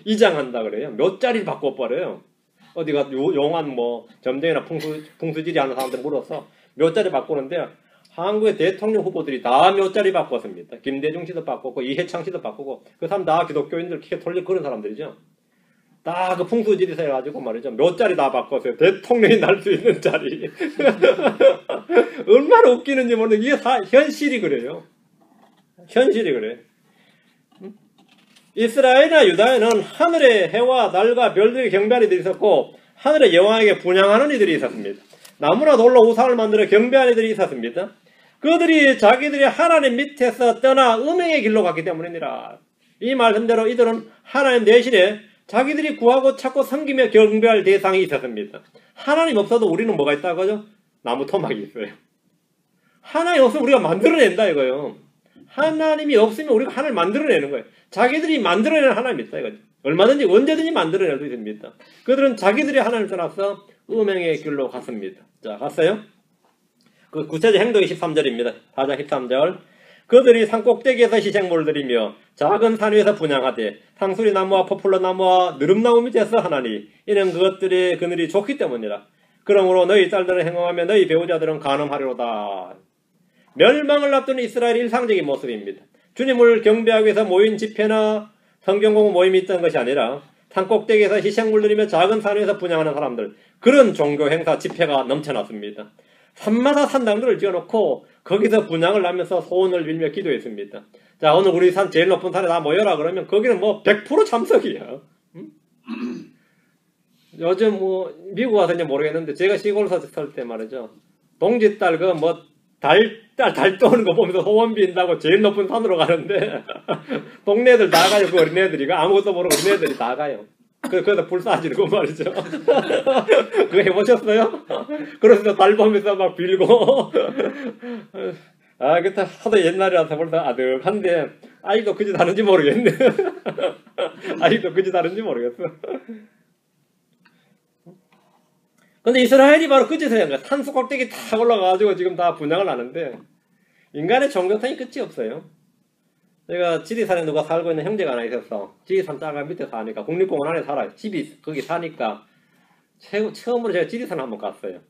이장한다 그래요. 몇 자리 바꿔버려요. 어디가 용한 뭐 점쟁이나 풍수지리 하는 사람들 물어서 몇 자리 바꾸는데 한국의 대통령 후보들이 다 몇 자리 바꿨습니다. 김대중 씨도 바꿨고 이해창 씨도 바꾸고 그 사람 다 기독교인들 캐톨릭 그런 사람들이죠. 다 그 풍수지리서 해가지고 말이죠. 몇 자리 다 바꿨어요. 대통령이 날 수 있는 자리. 얼마나 웃기는지 모르는데 이게 다 현실이 그래요. 현실이 그래. 이스라엘이나 유다에는 하늘의 해와 달과 별들의 경배하는 이들이 있었고 하늘의 여왕에게 분향하는 이들이 있었습니다. 나무나 돌로 우상을 만들어 경배하는 이들이 있었습니다. 그들이 자기들이 하나님 밑에서 떠나 음행의 길로 갔기 때문이니라. 이 말씀대로 이들은 하나님 대신에 자기들이 구하고 찾고 섬기며 경배할 대상이 있었습니다. 하나님 없어도 우리는 뭐가 있다고요? 나무 토막이 있어요. 하나님 없으면 우리가 만들어낸다 이거요. 하나님이 없으면 우리가 하나님을 만들어내는 거예요. 자기들이 만들어내는 하나님이 있다 이거죠. 얼마든지 언제든지 만들어낼 수 있습니다. 그들은 자기들이 하나님을 떠나서 음행의 길로 갔습니다. 자, 갔어요? 그 구체적 행동이 13절입니다. 4장 13절. 그들이 산꼭대기에서 희생물을 드리며 작은 산 위에서 분향하되 상수리 나무와 포플러 나무와 느릅나무 밑에서 하나니 이는 그것들의 그늘이 좋기 때문이라. 그러므로 너희 딸들을 행함하며 너희 배우자들은 간음하리로다. 멸망을 앞두는 이스라엘의 일상적인 모습입니다. 주님을 경배하기 위해서 모인 집회나 성경공부 모임이 있던 것이 아니라 산꼭대기에서 희생물 드리며 작은 산 위에서 분향하는 사람들, 그런 종교 행사 집회가 넘쳐났습니다. 산마다 산당들을 지어놓고 거기서 분향을 하면서 소원을 빌며 기도했습니다. 자, 오늘 우리 산 제일 높은 산에 다 모여라 그러면 거기는 뭐 100% 참석이야. 응? 요즘 뭐 미국 와서는 모르겠는데 제가 시골 살 때 말이죠. 동짓달 그 뭐 달 떠오는 거 보면서 소원 빈다고 제일 높은 산으로 가는데 동네들 다 가요. 그 어린애들이 아무것도 모르고 어린애들이 다 가요. 그래서 불 쏴지는 거 말이죠. 그거 해보셨어요? 그래서 달 보면서 막 빌고 아, 그때 하도 옛날이라서 벌써 아득한데 아직도 그 짓 하는지 모르겠네. 아직도 그 짓 하는지 모르겠어. 근데 이스라엘이 바로 그 짓을 한 거야. 산수 꼭대기 탁 올라가가지고 지금 다 분향을 하는데 인간의 종교성이 끝이 없어요. 제가 지리산에 누가 살고 있는 형제가 하나 있었어. 지리산 자가 밑에 사니까 국립공원 안에 살아요. 집이 거기 사니까 처음으로 제가 지리산을 한번 갔어요.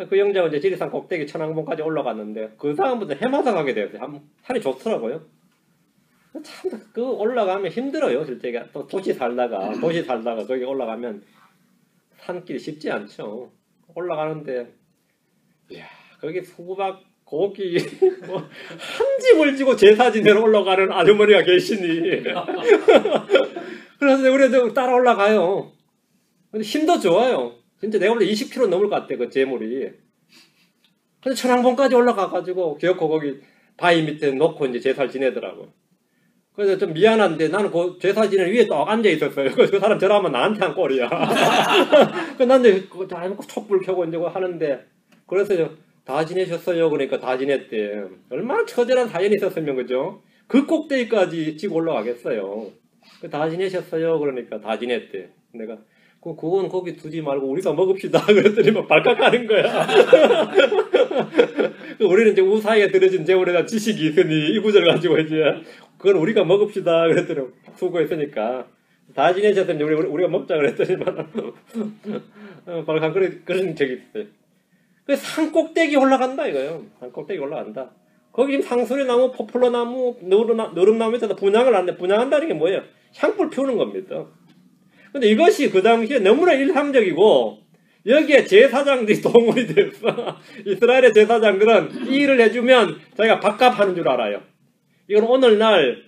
그 형제가 이제 지리산 꼭대기 천왕봉까지 올라갔는데 그 다음부터 해마다 가게 되었어요. 산이 좋더라고요. 참 그 올라가면 힘들어요. 실제 또 도시 살다가 거기 올라가면 산길이 쉽지 않죠. 올라가는데 이야, 거기 수박 고기 뭐 한 집을 지고 제사 지내러 올라가는 아주머니가 계시니 그래서 우리 따라 올라가요. 근데 힘도 좋아요. 진짜 내가 볼 때 20km 넘을 것 같아 그 재물이. 근데 천왕봉까지 올라가가지고 기어코 거기 바위 밑에 놓고 이제 제사를 지내더라고. 그래서 좀 미안한데 나는 그 제사 지내는 위에 딱 앉아 있었어요. 그 사람 저라면 나한테 한 꼴이야. 그 난 이제 촛불 켜고 이제 하는데 그래서 다 지내셨어요. 그러니까 다 지냈대. 얼마나 처절한 사연이 있었으면 그죠? 그 꼭대기까지 지고 올라가겠어요. 다 지내셨어요. 그러니까 다 지냈대. 내가 그건 거기 두지 말고 우리가 먹읍시다. 그랬더니 막 발칵하는 거야. 우리는 이제 우사에 들어진 재물에 대한 지식이 있으니 이 구절 가지고 이제 그건 우리가 먹읍시다. 그랬더니 수고했으니까 다 지내셨으면 우리가 먹자 그랬더니만 발칸 그런 적이 있어요. 그 산꼭대기 올라간다 이거요. 산꼭대기 올라간다. 거기 지금 상수리나무, 포플러나무, 너름나무에서 분양을 하는데 분양한다는 게 뭐예요? 향불 피우는 겁니다. 근데 이것이 그 당시에 너무나 일상적이고 여기에 제사장들이 동원이 됐어. 이스라엘의 제사장들은 이 일을 해주면 자기가 밥값하는 줄 알아요. 이건 오늘날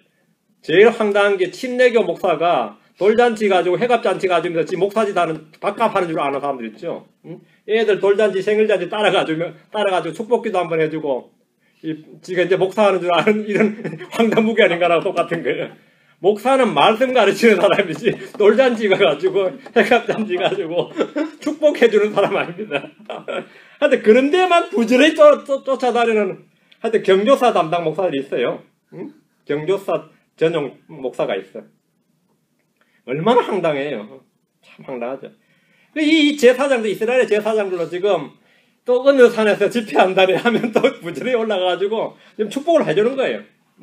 제일 황당한 게 침례교 목사가 돌잔치 가지고 해갑잔치 가지고 지 목사짓 하는 밥값하는 줄 아는 사람들 있죠. 응? 애들 돌잔치 생일잔치 따라가지고 축복기도 한번 해주고 지가 이제 목사하는 줄 아는 이런 황당무계 아닌가라고 똑같은 거예요. 목사는 말씀 가르치는 사람이지 돌잔치 가가지고 해갑잔치 가지고 축복해주는 사람 아닙니다. 하여튼 그런 데만 부지런히 쫓아다니는 하여튼 경조사 담당 목사들이 있어요. 응? 경조사 전용 목사가 있어요. 얼마나 황당해요. 참 황당하죠. 이 제사장들, 이스라엘의 제사장들로 지금 또 어느 산에서 집회한다네 하면 또 부지런히 올라가가지고 지금 축복을 해주는 거예요.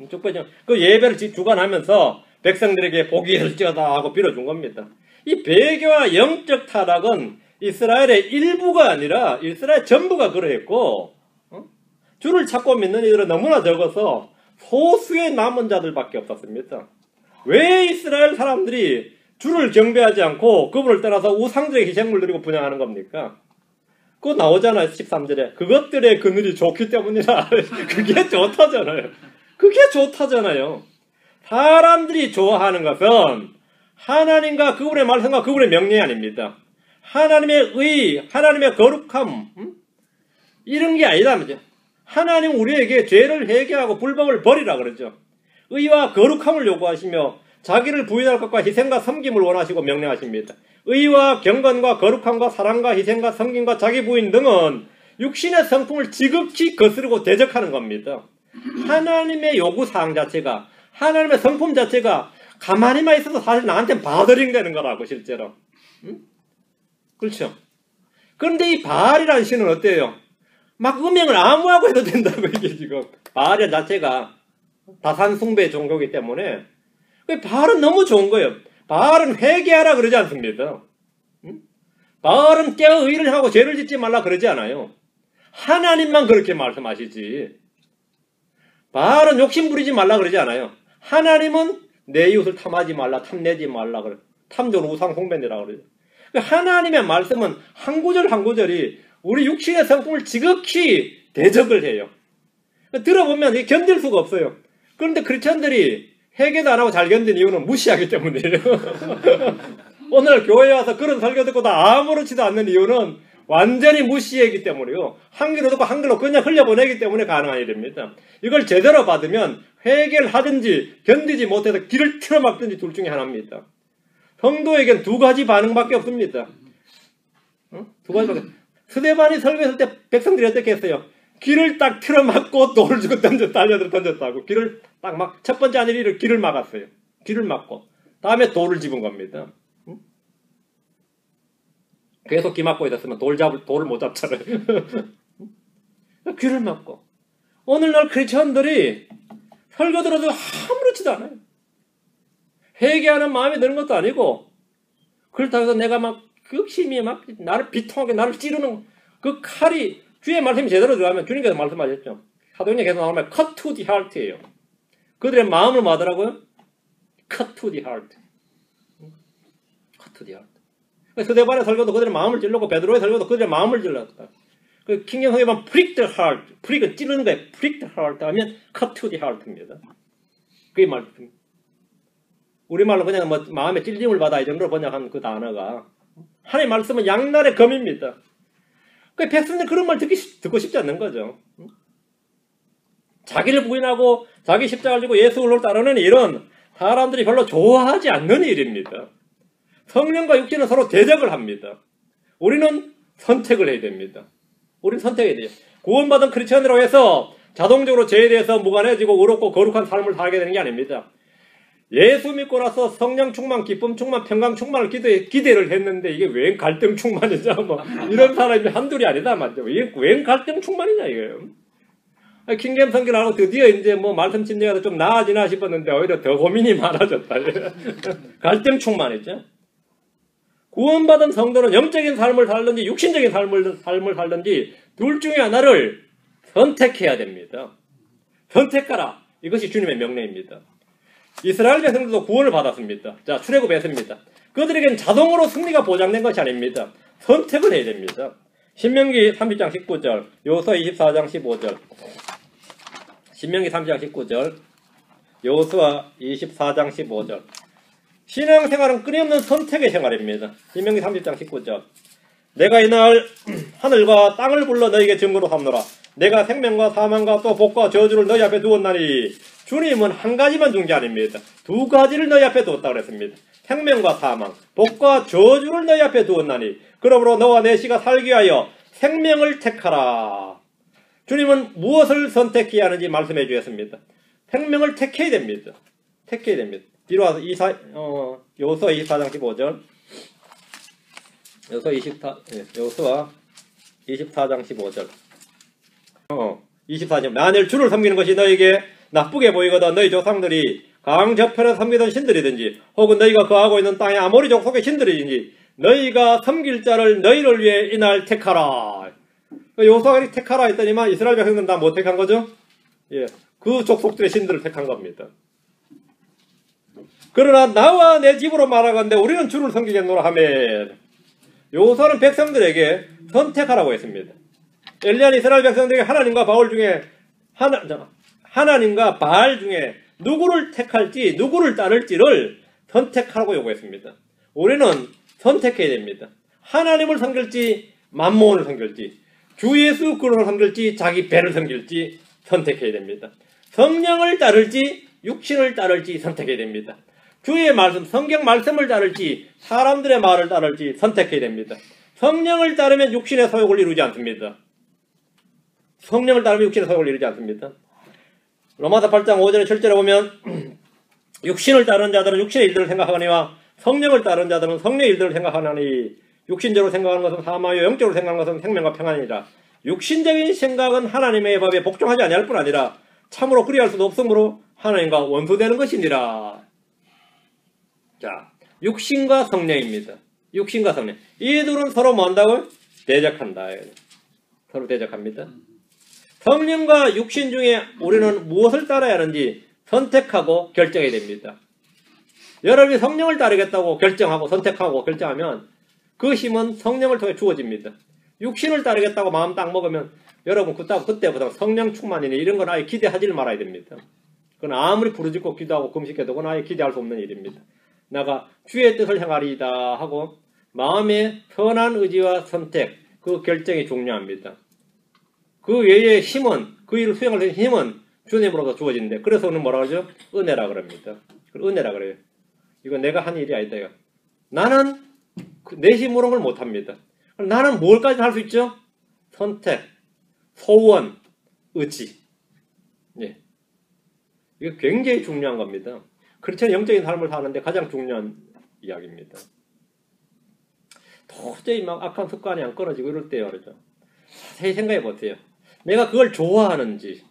축복이죠. 그 예배를 주관하면서 백성들에게 복이 일지어다 하고 빌어준 겁니다. 이 배교와 영적 타락은 이스라엘의 일부가 아니라 이스라엘 전부가 그러했고, 주를 찾고 믿는 이들은 너무나 적어서 소수의 남은 자들밖에 없었습니다. 왜 이스라엘 사람들이 주를 경배하지 않고 그분을 떠나서 우상들의 희생물 드리고 분양하는 겁니까? 그거 나오잖아요. 13절에. 그것들의 그늘이 좋기 때문이라. 그게 좋다잖아요. 그게 좋다잖아요. 사람들이 좋아하는 것은 하나님과 그분의 말씀과 그분의 명령이 아닙니다. 하나님의 의, 하나님의 거룩함, 이런 게 아니다. 하나님 우리에게 죄를 회개하고 불법을 버리라 그러죠. 의와 거룩함을 요구하시며 자기를 부인할 것과 희생과 섬김을 원하시고 명령하십니다. 의와 경건과 거룩함과 사랑과 희생과 섬김과 자기 부인 등은 육신의 성품을 지극히 거스르고 대적하는 겁니다. 하나님의 요구사항 자체가, 하나님의 성품 자체가 가만히만 있어도 사실 나한테 바더링 되는 거라고 실제로. 그렇죠. 그런데 이 바알이라는 신은 어때요? 막 음행을 아무하고 해도 된다고 이게 지금. 바알 자체가 다산 숭배 종교이기 때문에 바알은 너무 좋은 거예요. 바알은 회개하라 그러지 않습니다. 바알은 깨어 의를 하고 죄를 짓지 말라 그러지 않아요. 하나님만 그렇게 말씀하시지. 바알은 욕심 부리지 말라 그러지 않아요. 하나님은 내 이웃을 탐하지 말라, 탐내지 말라 그래. 탐존 우상 숭배니라 그러죠. 하나님의 말씀은 한 구절 한 구절이 우리 육신의 성품을 지극히 대적을 해요. 들어보면 이게 견딜 수가 없어요. 그런데 크리스천들이 회개도 안 하고 잘 견딘 이유는 무시하기 때문이에요. 오늘 교회에 와서 그런 설교 듣고 다 아무렇지도 않는 이유는 완전히 무시하기 때문이요. 한 귀로 듣고 한 귀로 그냥 흘려보내기 때문에 가능한 일입니다. 이걸 제대로 받으면 회개를 하든지 견디지 못해서 길을 틀어막든지 둘 중에 하나입니다. 성도에겐 두 가지 반응밖에 없습니다. 두 가지밖에. 스데반이 설교했을 때 백성들이 어떻게 했어요? 길을 딱 틀어막고 돌을 주고 달려들어 던졌다고. 길을 딱 막, 첫 번째 하는 일을 길을 막았어요. 길을 막고. 다음에 돌을 집은 겁니다. 계속 기 막고 있었으면 돌을 못 잡잖아요. 귀를 막고. 오늘날 크리스천들이 설교 들어도 아무렇지도 않아요. 회개하는 마음이 드는 것도 아니고, 그렇다고 해서 내가 막 극심히 막 나를 비통하게 나를 찌르는 그 칼이 주의 말씀이 제대로 들어가면 주님께서 말씀하셨죠. 사도행전에 계속 나오면 cut to the heart예요. 그들의 마음을 뭐 하더라고요? cut to the heart. cut to the heart. 스데반의 설교도 그들의 마음을 찔렀고 베드로의 설교도 그들의 마음을 찔렀다. 그 킹경성에 보면 prick the heart. prick은 찌르는 거예요. prick the heart 하면 cut to the heart입니다. 그게 말씀. 우리말로 그냥 뭐 마음에 찔림을 받아 이 정도로 번역한 그 단어가 하나님의 말씀은 양날의 검입니다. 그 백성들 그런 말 듣고 싶지 않는 거죠. 자기를 부인하고 자기 십자가를 지고 예수 그리스도를 따르는 일은 사람들이 별로 좋아하지 않는 일입니다. 성령과 육신은 서로 대적을 합니다. 우리는 선택을 해야 됩니다. 우리는 선택해야 돼요. 구원받은 크리스천으로 해서 자동적으로 죄에 대해서 무관해지고 의롭고 거룩한 삶을 살게 되는 게 아닙니다. 예수 믿고 나서 성령 충만, 기쁨 충만, 평강 충만을 기대를 했는데 이게 웬 갈등 충만이냐 뭐 이런 사람이 한둘이 아니다 말이죠. 이게 웬 갈등 충만이냐 이거예요. 킹겜 성결하고 드디어 이제 뭐 말씀 침례가 좀 나아지나 싶었는데 오히려 더 고민이 많아졌다. 갈등 충만했죠. 구원받은 성도는 영적인 삶을 살든지 육신적인 삶을 살든지 둘 중에 하나를 선택해야 됩니다. 선택하라. 이것이 주님의 명령입니다. 이스라엘 백성들도 구원을 받았습니다. 자, 출애굽했습니다. 그들에게는 자동으로 승리가 보장된 것이 아닙니다. 선택을 해야 됩니다. 신명기 30장 19절, 여호수아 24장 15절. 신명기 30장 19절, 여호수아 24장 15절. 신앙생활은 끊임없는 선택의 생활입니다. 신명기 30장 19절. 내가 이날 하늘과 땅을 불러 너에게 증거로 삼노라. 내가 생명과 사망과 또 복과 저주를 너희 앞에 두었나니. 주님은 한 가지만 준 게 아닙니다. 두 가지를 너희 앞에 두었다고 그랬습니다. 생명과 사망, 복과 저주를 너희 앞에 두었나니. 그러므로 너와 내 씨가 살기 위하여 생명을 택하라. 주님은 무엇을 선택해야 하는지 말씀해 주셨습니다. 생명을 택해야 됩니다. 택해야 됩니다. 뒤로 와서 여호수아 24장 15절. 여호수아 24장 15절. 24절. 만일 주를 섬기는 것이 너에게 나쁘게 보이거든 너희 조상들이 강 저편에 섬기던 신들이든지 혹은 너희가 거하고 있는 땅의 아모리족 속의 신들이든지 너희가 섬길 자를 너희를 위해 이날 택하라. 여호수아가 택하라 했더니만 이스라엘 백성들은 다 못 택한 거죠? 예, 그 족속들의 신들을 택한 겁니다. 그러나 나와 내 집으로 말하건대 우리는 주를 섬기겠노라 하면 여호수아는 백성들에게 선택하라고 했습니다. 엘리야는 이스라엘 백성들에게 하나님과 바울 중에 하나님과 바알 중에 누구를 택할지 누구를 따를지를 선택하라고 요구했습니다. 우리는 선택해야 됩니다. 하나님을 섬길지 만몬을 섬길지 주 예수 그리스도를 섬길지 자기 배를 섬길지 선택해야 됩니다. 성령을 따를지 육신을 따를지 선택해야 됩니다. 주의 말씀, 성경 말씀을 따를지 사람들의 말을 따를지 선택해야 됩니다. 성령을 따르면 육신의 소욕을 이루지 않습니다. 성령을 따르면 육신의 소욕을 이루지 않습니다. 로마서 8장 5절에 7절에 보면 육신을 따르는 자들은 육신의 일들을 생각하거니와 성령을 따르는 자들은 성령의 일들을 생각하나니 육신적으로 생각하는 것은 사망이요 영적으로 생각하는 것은 생명과 평안이라. 육신적인 생각은 하나님의 법에 복종하지 아니할 뿐 아니라 참으로 그리할 수도 없으므로 하나님과 원수되는 것이니라. 자, 육신과 성령입니다. 육신과 성령. 이 둘은 서로 뭐 한다고요? 대적한다. 서로 대적합니다. 성령과 육신 중에 우리는 무엇을 따라야 하는지 선택하고 결정해야 됩니다. 여러분이 성령을 따르겠다고 결정하고 선택하고 결정하면 그 힘은 성령을 통해 주어집니다. 육신을 따르겠다고 마음 딱 먹으면 여러분 그때부터 성령 충만이니 이런 건 아예 기대하지 말아야 됩니다. 그건 아무리 부르짖고 기도하고 금식해도 그건 아예 기대할 수 없는 일입니다. 내가 주의 뜻을 행하리이다 하고 마음의 선한 의지와 선택, 그 결정이 중요합니다. 그 외의 힘은, 그 일을 수행할 수 있는 힘은 주님으로부터 주어진대. 그래서 오늘 뭐라 그러죠? 은혜라 그럽니다. 은혜라 그래요. 이건 내가 한 일이 아니다. 나는 내 힘으로는 못합니다. 나는 뭘까지 할 수 있죠? 선택, 소원, 의지. 예. 이거 굉장히 중요한 겁니다. 크리스천 영적인 삶을 사는데 가장 중요한 이야기입니다. 도저히 막 악한 습관이 안 끊어지고 이럴 때요. 그렇죠? 자세히 생각해 보세요. 내가 그걸 좋아하는지,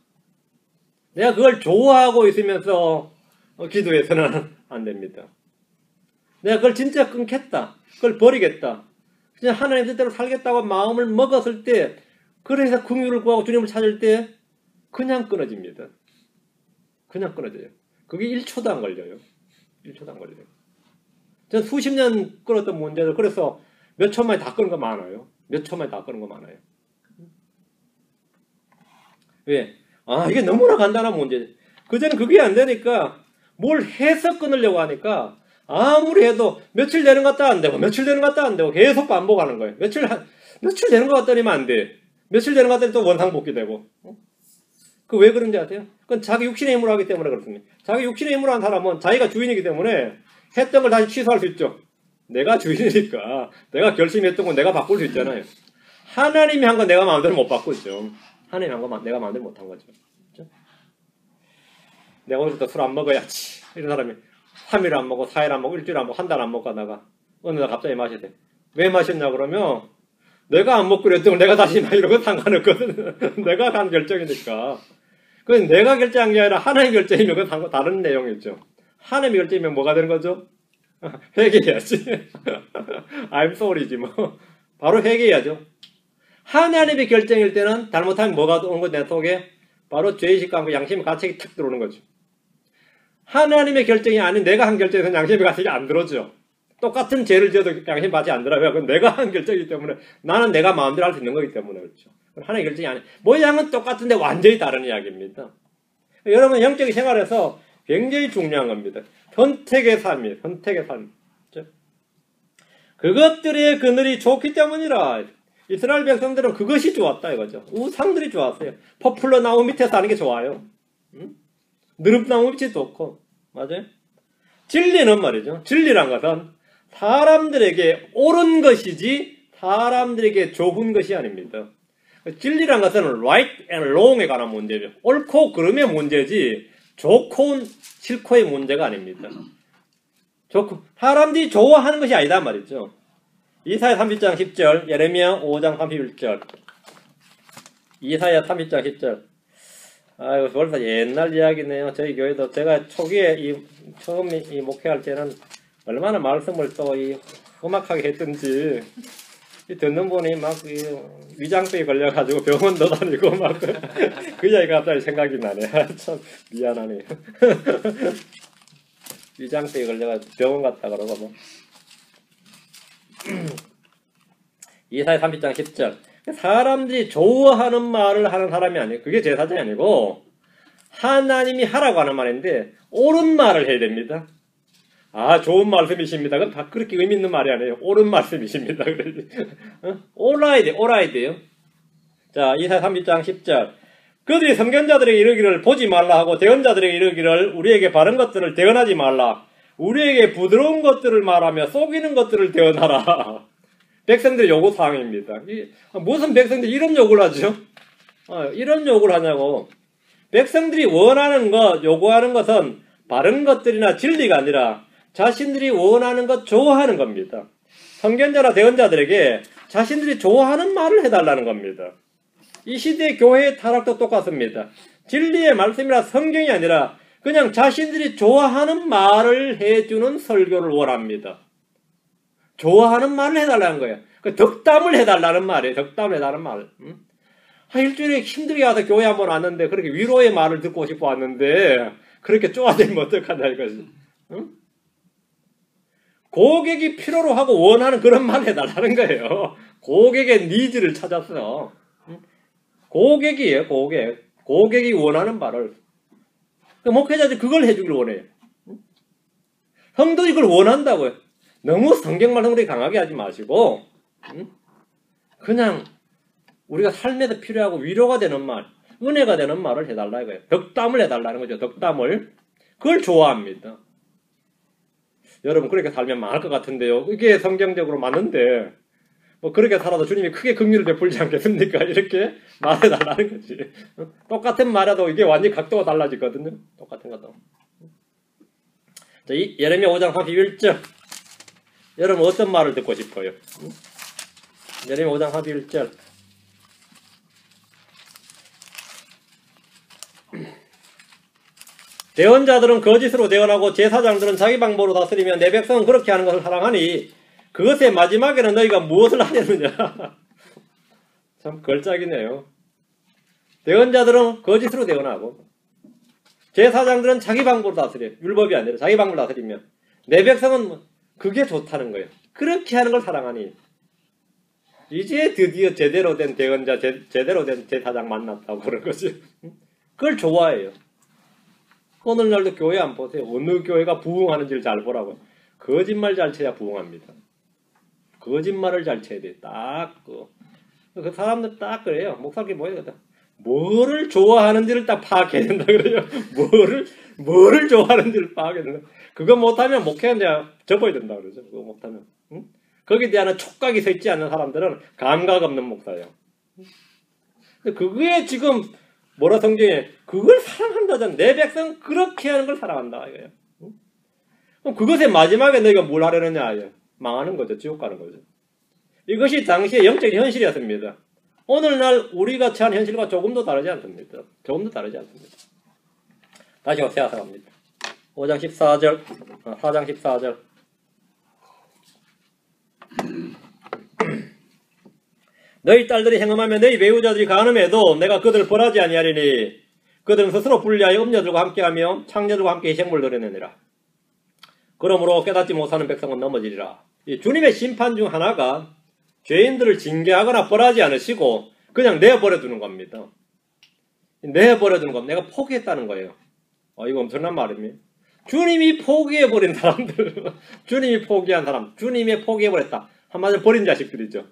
내가 그걸 좋아하고 있으면서 기도해서는 안 됩니다. 내가 그걸 진짜 끊겠다, 그걸 버리겠다, 그냥 하나님 뜻대로 살겠다고 마음을 먹었을 때, 그래서 긍휼을 구하고 주님을 찾을 때 그냥 끊어집니다. 그냥 끊어져요. 그게 1초도 안 걸려요. 1초도 안 걸려요. 전 수십 년 끊었던 문제들, 그래서 몇 초 만에 다 끊은 거 많아요. 몇 초 만에 다 끊은 거 많아요. 왜? 이게 너무나 간단한 문제지. 그전엔 그게 안 되니까 뭘 해서 끊으려고 하니까 아무리 해도 며칠 되는 것 같다 안 되고 며칠 되는 것 같다 안 되고 계속 반복하는 거예요. 며칠 되는 것 같더니만 안 돼. 며칠 되는 것 같더니 또 원상복귀 되고. 그 왜 그런지 아세요? 그건 자기 육신의 힘으로 하기 때문에 그렇습니다. 자기 육신의 힘으로 한 사람은 자기가 주인이기 때문에 했던 걸 다시 취소할 수 있죠. 내가 주인이니까 내가 결심했던 건 내가 바꿀 수 있잖아요. 하나님이 한 건 내가 마음대로 못 바꾸죠. 하나님이 한 건 내가 마음대로 못 한 거죠. 그렇죠? 내가 오늘부터 술 안 먹어야지. 이런 사람이 3일 안 먹고 4일 안 먹고 일주일 안 먹고 한 달 안 먹고 하다가 어느 날 갑자기 마시대. 왜 마셨냐 그러면 내가 안 먹기로 했던 걸 내가 다시 이런 건 상관없거든. 내가 한 결정이니까. 그건 내가 결정한 게 아니라 하나님 결정이면 그건 다른 내용이죠. 하나님이 결정이면 뭐가 되는 거죠? 회개해야지. I'm sorry지 뭐. 바로 회개해야죠. 하나님의 결정일 때는 잘못하면 뭐가 오는 거 내 속에? 바로 죄의식과 함께 양심의 가책이 탁 들어오는 거죠. 하나님의 결정이 아닌 내가 한 결정에서는 양심의 가책이 안 들어오죠. 똑같은 죄를 지어도 양심 가책이 안 들어요. 그건 내가 한 결정이기 때문에 나는 내가 마음대로 할 수 있는 거기 때문에 그렇죠. 하나님의 결정이 아닌 모양은 똑같은데 완전히 다른 이야기입니다. 여러분 영적인 생활에서 굉장히 중요한 겁니다. 선택의 삶이에요. 선택의 삶. 그렇죠? 그것들의 그늘이 좋기 때문이라. 이스라엘 백성들은 그것이 좋았다 이거죠. 우상들이 좋았어요. 포플러 나무 밑에 사는 게 좋아요. 느릅나무 밑이 좋고. 맞아요? 진리는 말이죠. 진리란 것은 사람들에게 옳은 것이지 사람들에게 좋은 것이 아닙니다. 진리란 것은 right and wrong에 관한 문제죠. 옳고 그름의 문제지 좋고 싫고의 문제가 아닙니다. 좋고 사람들이 좋아하는 것이 아니다 말이죠. 이사야 30장 10절, 예레미야 5장 31절. 이사야 30장 10절. 아이고 벌써 옛날 이야기네요. 저희 교회도 제가 초기에 처음에 목회할 때는 얼마나 말씀을 또 험악하게 했든지 듣는 분이 막 위장병에 걸려가지고 병원도 다니고 막 그 이야기가 갑자기 생각이 나네. 참 미안하네요. 위장병에 걸려가지고 병원 갔다 그러고 뭐. 이사야 30장 10절. 사람들이 좋아하는 말을 하는 사람이 아니에요. 그게 제사장이 아니고 하나님이 하라고 하는 말인데 옳은 말을 해야 됩니다. 아 좋은 말씀이십니다. 그건 다 그렇게 의미 있는 말이 아니에요. 옳은 말씀이십니다. 옳아야 돼. 옳아야 돼요. 자 이사야 30장 10절. 그들이 선견자들에게 이르기를 보지 말라 하고 대언자들에게 이르기를 우리에게 바른 것들을 대언하지 말라. 우리에게 부드러운 것들을 말하며 속이는 것들을 대언하라. 백성들의 요구사항입니다. 무슨 백성들이 이런 요구를 하죠? 이런 요구를 하냐고. 백성들이 원하는 것, 요구하는 것은 바른 것들이나 진리가 아니라 자신들이 원하는 것, 좋아하는 겁니다. 선견자나 대언자들에게 자신들이 좋아하는 말을 해달라는 겁니다. 이 시대의 교회의 타락도 똑같습니다. 진리의 말씀이라 성경이 아니라 그냥 자신들이 좋아하는 말을 해주는 설교를 원합니다. 좋아하는 말을 해달라는 거예요. 그 덕담을 해달라는 말이에요. 덕담을 해달라는 말. 일주일에 힘들게 와서 교회 한번 왔는데 그렇게 위로의 말을 듣고 싶어 왔는데 그렇게 쪼아대면 어떡하냐 이거지. 고객이 필요로 하고 원하는 그런 말 해달라는 거예요. 고객의 니즈를 찾았어. 고객이에요. 고객이 원하는 말을. 목회자들이 그걸 해주길 원해요. 성도들이 그걸 원한다고요. 너무 성경 말씀을 강하게 하지 마시고 그냥 우리가 삶에서 필요하고 위로가 되는 말, 은혜가 되는 말을 해달라 이거예요. 덕담을 해달라는 거죠. 덕담을. 그걸 좋아합니다. 여러분 그렇게 살면 망할 것 같은데요. 이게 성경적으로 맞는데 뭐 그렇게 살아도 주님이 크게 긍휼을 베풀지 않겠습니까? 이렇게 말해달라는 거지. 똑같은 말해도 이게 완전히 각도가 달라지거든요. 똑같은 것도. 자, 예레미야 5장 31절. 여러분 어떤 말을 듣고 싶어요? 예레미야 5장 31절. 대언자들은 거짓으로 대언하고 제사장들은 자기 방법으로 다스리며 내 백성은 그렇게 하는 것을 사랑하니 그것의 마지막에는 너희가 무엇을 하려느냐. 참 걸작이네요. 대언자들은 거짓으로 대언하고 제사장들은 자기 방법으로 다스려요. 율법이 아니라 자기 방법으로 다스리며 내 백성은 그게 좋다는 거예요. 그렇게 하는 걸 사랑하니 이제 드디어 제대로 된 대언자, 제대로 된 제사장 만났다고 그런 거지. 그걸 좋아해요. 오늘날도 교회 안 보세요. 어느 교회가 부흥하는지를 잘 보라고요. 거짓말 잘 쳐야 부흥합니다. 거짓말을 잘 쳐야 돼. 딱 그 사람들 딱 그래요. 목사님이 뭐예요? 뭐를 좋아하는지를 딱 파악해야 된다 그래요. 뭐를 좋아하는지를 파악해야 된다. 그거 못하면 목회는 접어야 된다 그러죠. 그거 못하면. 응? 거기에 대한 촉각이 서 있지 않는 사람들은 감각 없는 목사예요. 그게 지금 뭐라 성경에 그걸 사랑한다잖아. 내 백성 그렇게 하는 걸 사랑한다 이거예요. 응? 그럼 그것의 마지막에 너희가 뭘 하려느냐? 망하는 거죠. 지옥 가는 거죠. 이것이 당시의 영적인 현실이었습니다. 오늘날 우리가 처한 현실과 조금도 다르지 않습니다. 조금도 다르지 않습니다. 다시 호세아서 갑니다. 5장 14절, 4장 14절. 너희 딸들이 행음하며 너희 배우자들이 간음해도 내가 그들을 벌하지 아니하리니 그들은 스스로 분리하여 음녀들과 함께하며 창녀들과 함께 희생물을 드러내느니라. 그러므로 깨닫지 못하는 백성은 넘어지리라. 이 주님의 심판 중 하나가 죄인들을 징계하거나 벌하지 않으시고 그냥 내버려 두는 겁니다. 내버려 두는 겁니다. 내가 포기했다는 거예요. 이거 엄청난 말입니다. 주님이 포기해버린 사람들, 주님이 포기한 사람, 주님이 포기해버렸다. 한마디로 버린 자식들이죠.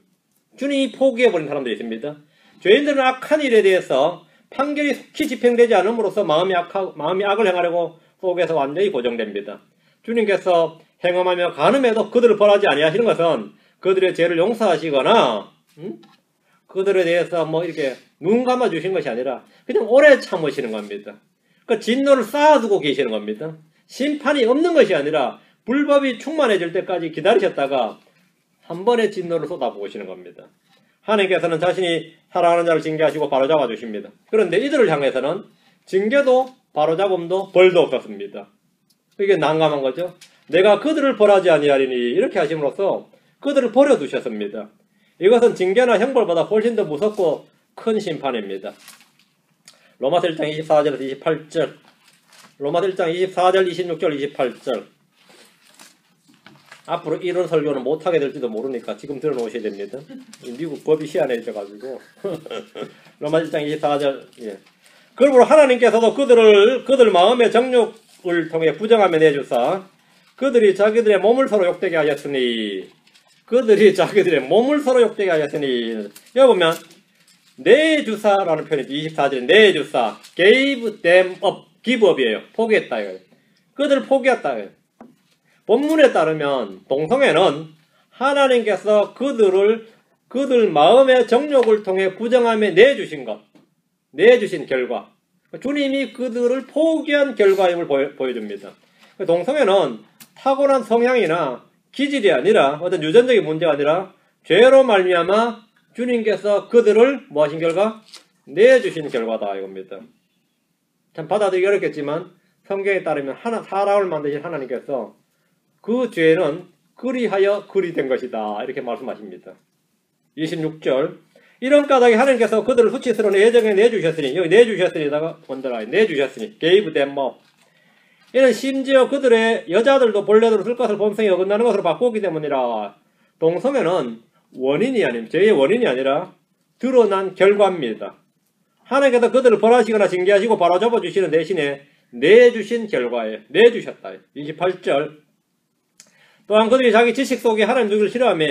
주님이 포기해버린 사람들이 있습니다. 죄인들은 악한 일에 대해서 판결이 속히 집행되지 않음으로써 마음이 악을 행하려고 속에서 완전히 고정됩니다. 주님께서 행음하며 간음해도 그들을 벌하지 아니하시는 것은 그들의 죄를 용서하시거나 그들에 대해서 뭐 이렇게 눈 감아 주신 것이 아니라 그냥 오래 참으시는 겁니다. 그 진노를 쌓아두고 계시는 겁니다. 심판이 없는 것이 아니라 불법이 충만해질 때까지 기다리셨다가 한 번의 진노를 쏟아부으시는 겁니다. 하나님께서는 자신이 사랑하는 자를 징계하시고 바로잡아 주십니다. 그런데 이들을 향해서는 징계도 바로잡음도 벌도 없었습니다. 이게 난감한 거죠. 내가 그들을 벌하지 아니하리니 이렇게 하심으로써 그들을 버려두셨습니다. 이것은 징계나 형벌보다 훨씬 더 무섭고 큰 심판입니다. 로마서 1장 24절에서 28절, 로마서 1장 24절, 26절, 28절. 앞으로 이런 설교는 못하게 될지도 모르니까 지금 들어놓으셔야 됩니다. 미국 법이 희한해져가지고. 로마서 1장 24절. 예. 그러므로 하나님께서도 그들 마음의 정욕을 통해 부정하며 내주사 그들이 자기들의 몸을 서로 욕되게 하였으니 여기 보면 내주사라는 표현이 24절에 내주사 gave them up, give up이에요. 포기했다 이거예요. 그들을 포기했다 이거예요. 본문에 따르면 동성애는 하나님께서 그들 마음의 정욕을 통해 부정하며 내주신 결과, 주님이 그들을 포기한 결과임을 보여줍니다. 동성애는 타고난 성향이나 기질이 아니라 어떤 유전적인 문제가 아니라 죄로 말미암아 주님께서 그들을 뭐 하신 결과? 내주신 결과다 이겁니다. 참 받아들이기 어렵겠지만 성경에 따르면 사람을 만드신 하나님께서 그 죄는 그리하여 그리 된 것이다 이렇게 말씀하십니다. 26절 이런 까닭에 하나님께서 그들을 수치스러운 예정에 내주셨으니 여기 내주셨으니다가 본더라 내주셨으니 gave them up 이는 심지어 그들의 여자들도 본래대로 쓸 것을 본성이 어긋나는 것으로 바꾸기 때문이라. 동성애는 죄의 원인이 아니라 드러난 결과입니다. 하나님께서 그들을 벌하시거나 징계하시고 바로잡아 주시는 대신에 내주신 결과에 내주셨다. 28절 또한 그들이 자기 지식 속에 하나님 누구를 싫어하며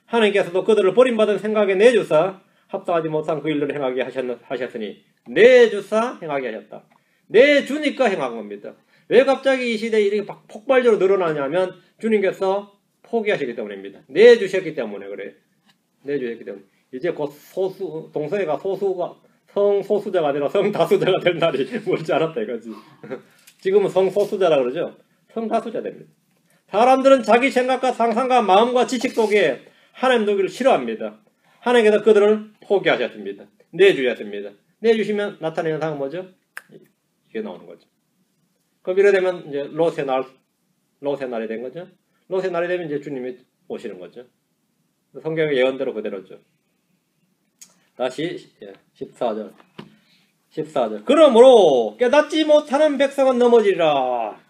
하나님께서도 그들을 버림받은 생각에 내주사 합당하지 못한 그 일들을 행하게 하셨으니 내주사 행하게 하셨다. 내주니까 행한 겁니다. 왜 갑자기 이 시대에 이렇게 폭발적으로 늘어나냐면 주님께서 포기하셨기 때문입니다. 내주셨기 때문에 그래요. 내주셨기 때문에. 이제 곧 동성애가 성소수자가 아니라 성다수자가 될 날이 멀지 않았다 이거지. 지금은 성소수자라 그러죠. 성다수자 됩니다. 사람들은 자기 생각과 상상과 마음과 지식 속에 하나님 두기를 싫어합니다. 하나님께서 그들을 포기하셨습니다. 내주셨습니다. 내주시면 나타내는 상은 뭐죠? 이게 나오는 거죠. 그럼 이래 되면 이제 롯의 날이 된 거죠. 롯의 날이 되면 이제 주님이 오시는 거죠. 성경의 예언대로 그대로죠. 다시 14절. 그러므로 깨닫지 못하는 백성은 넘어지리라.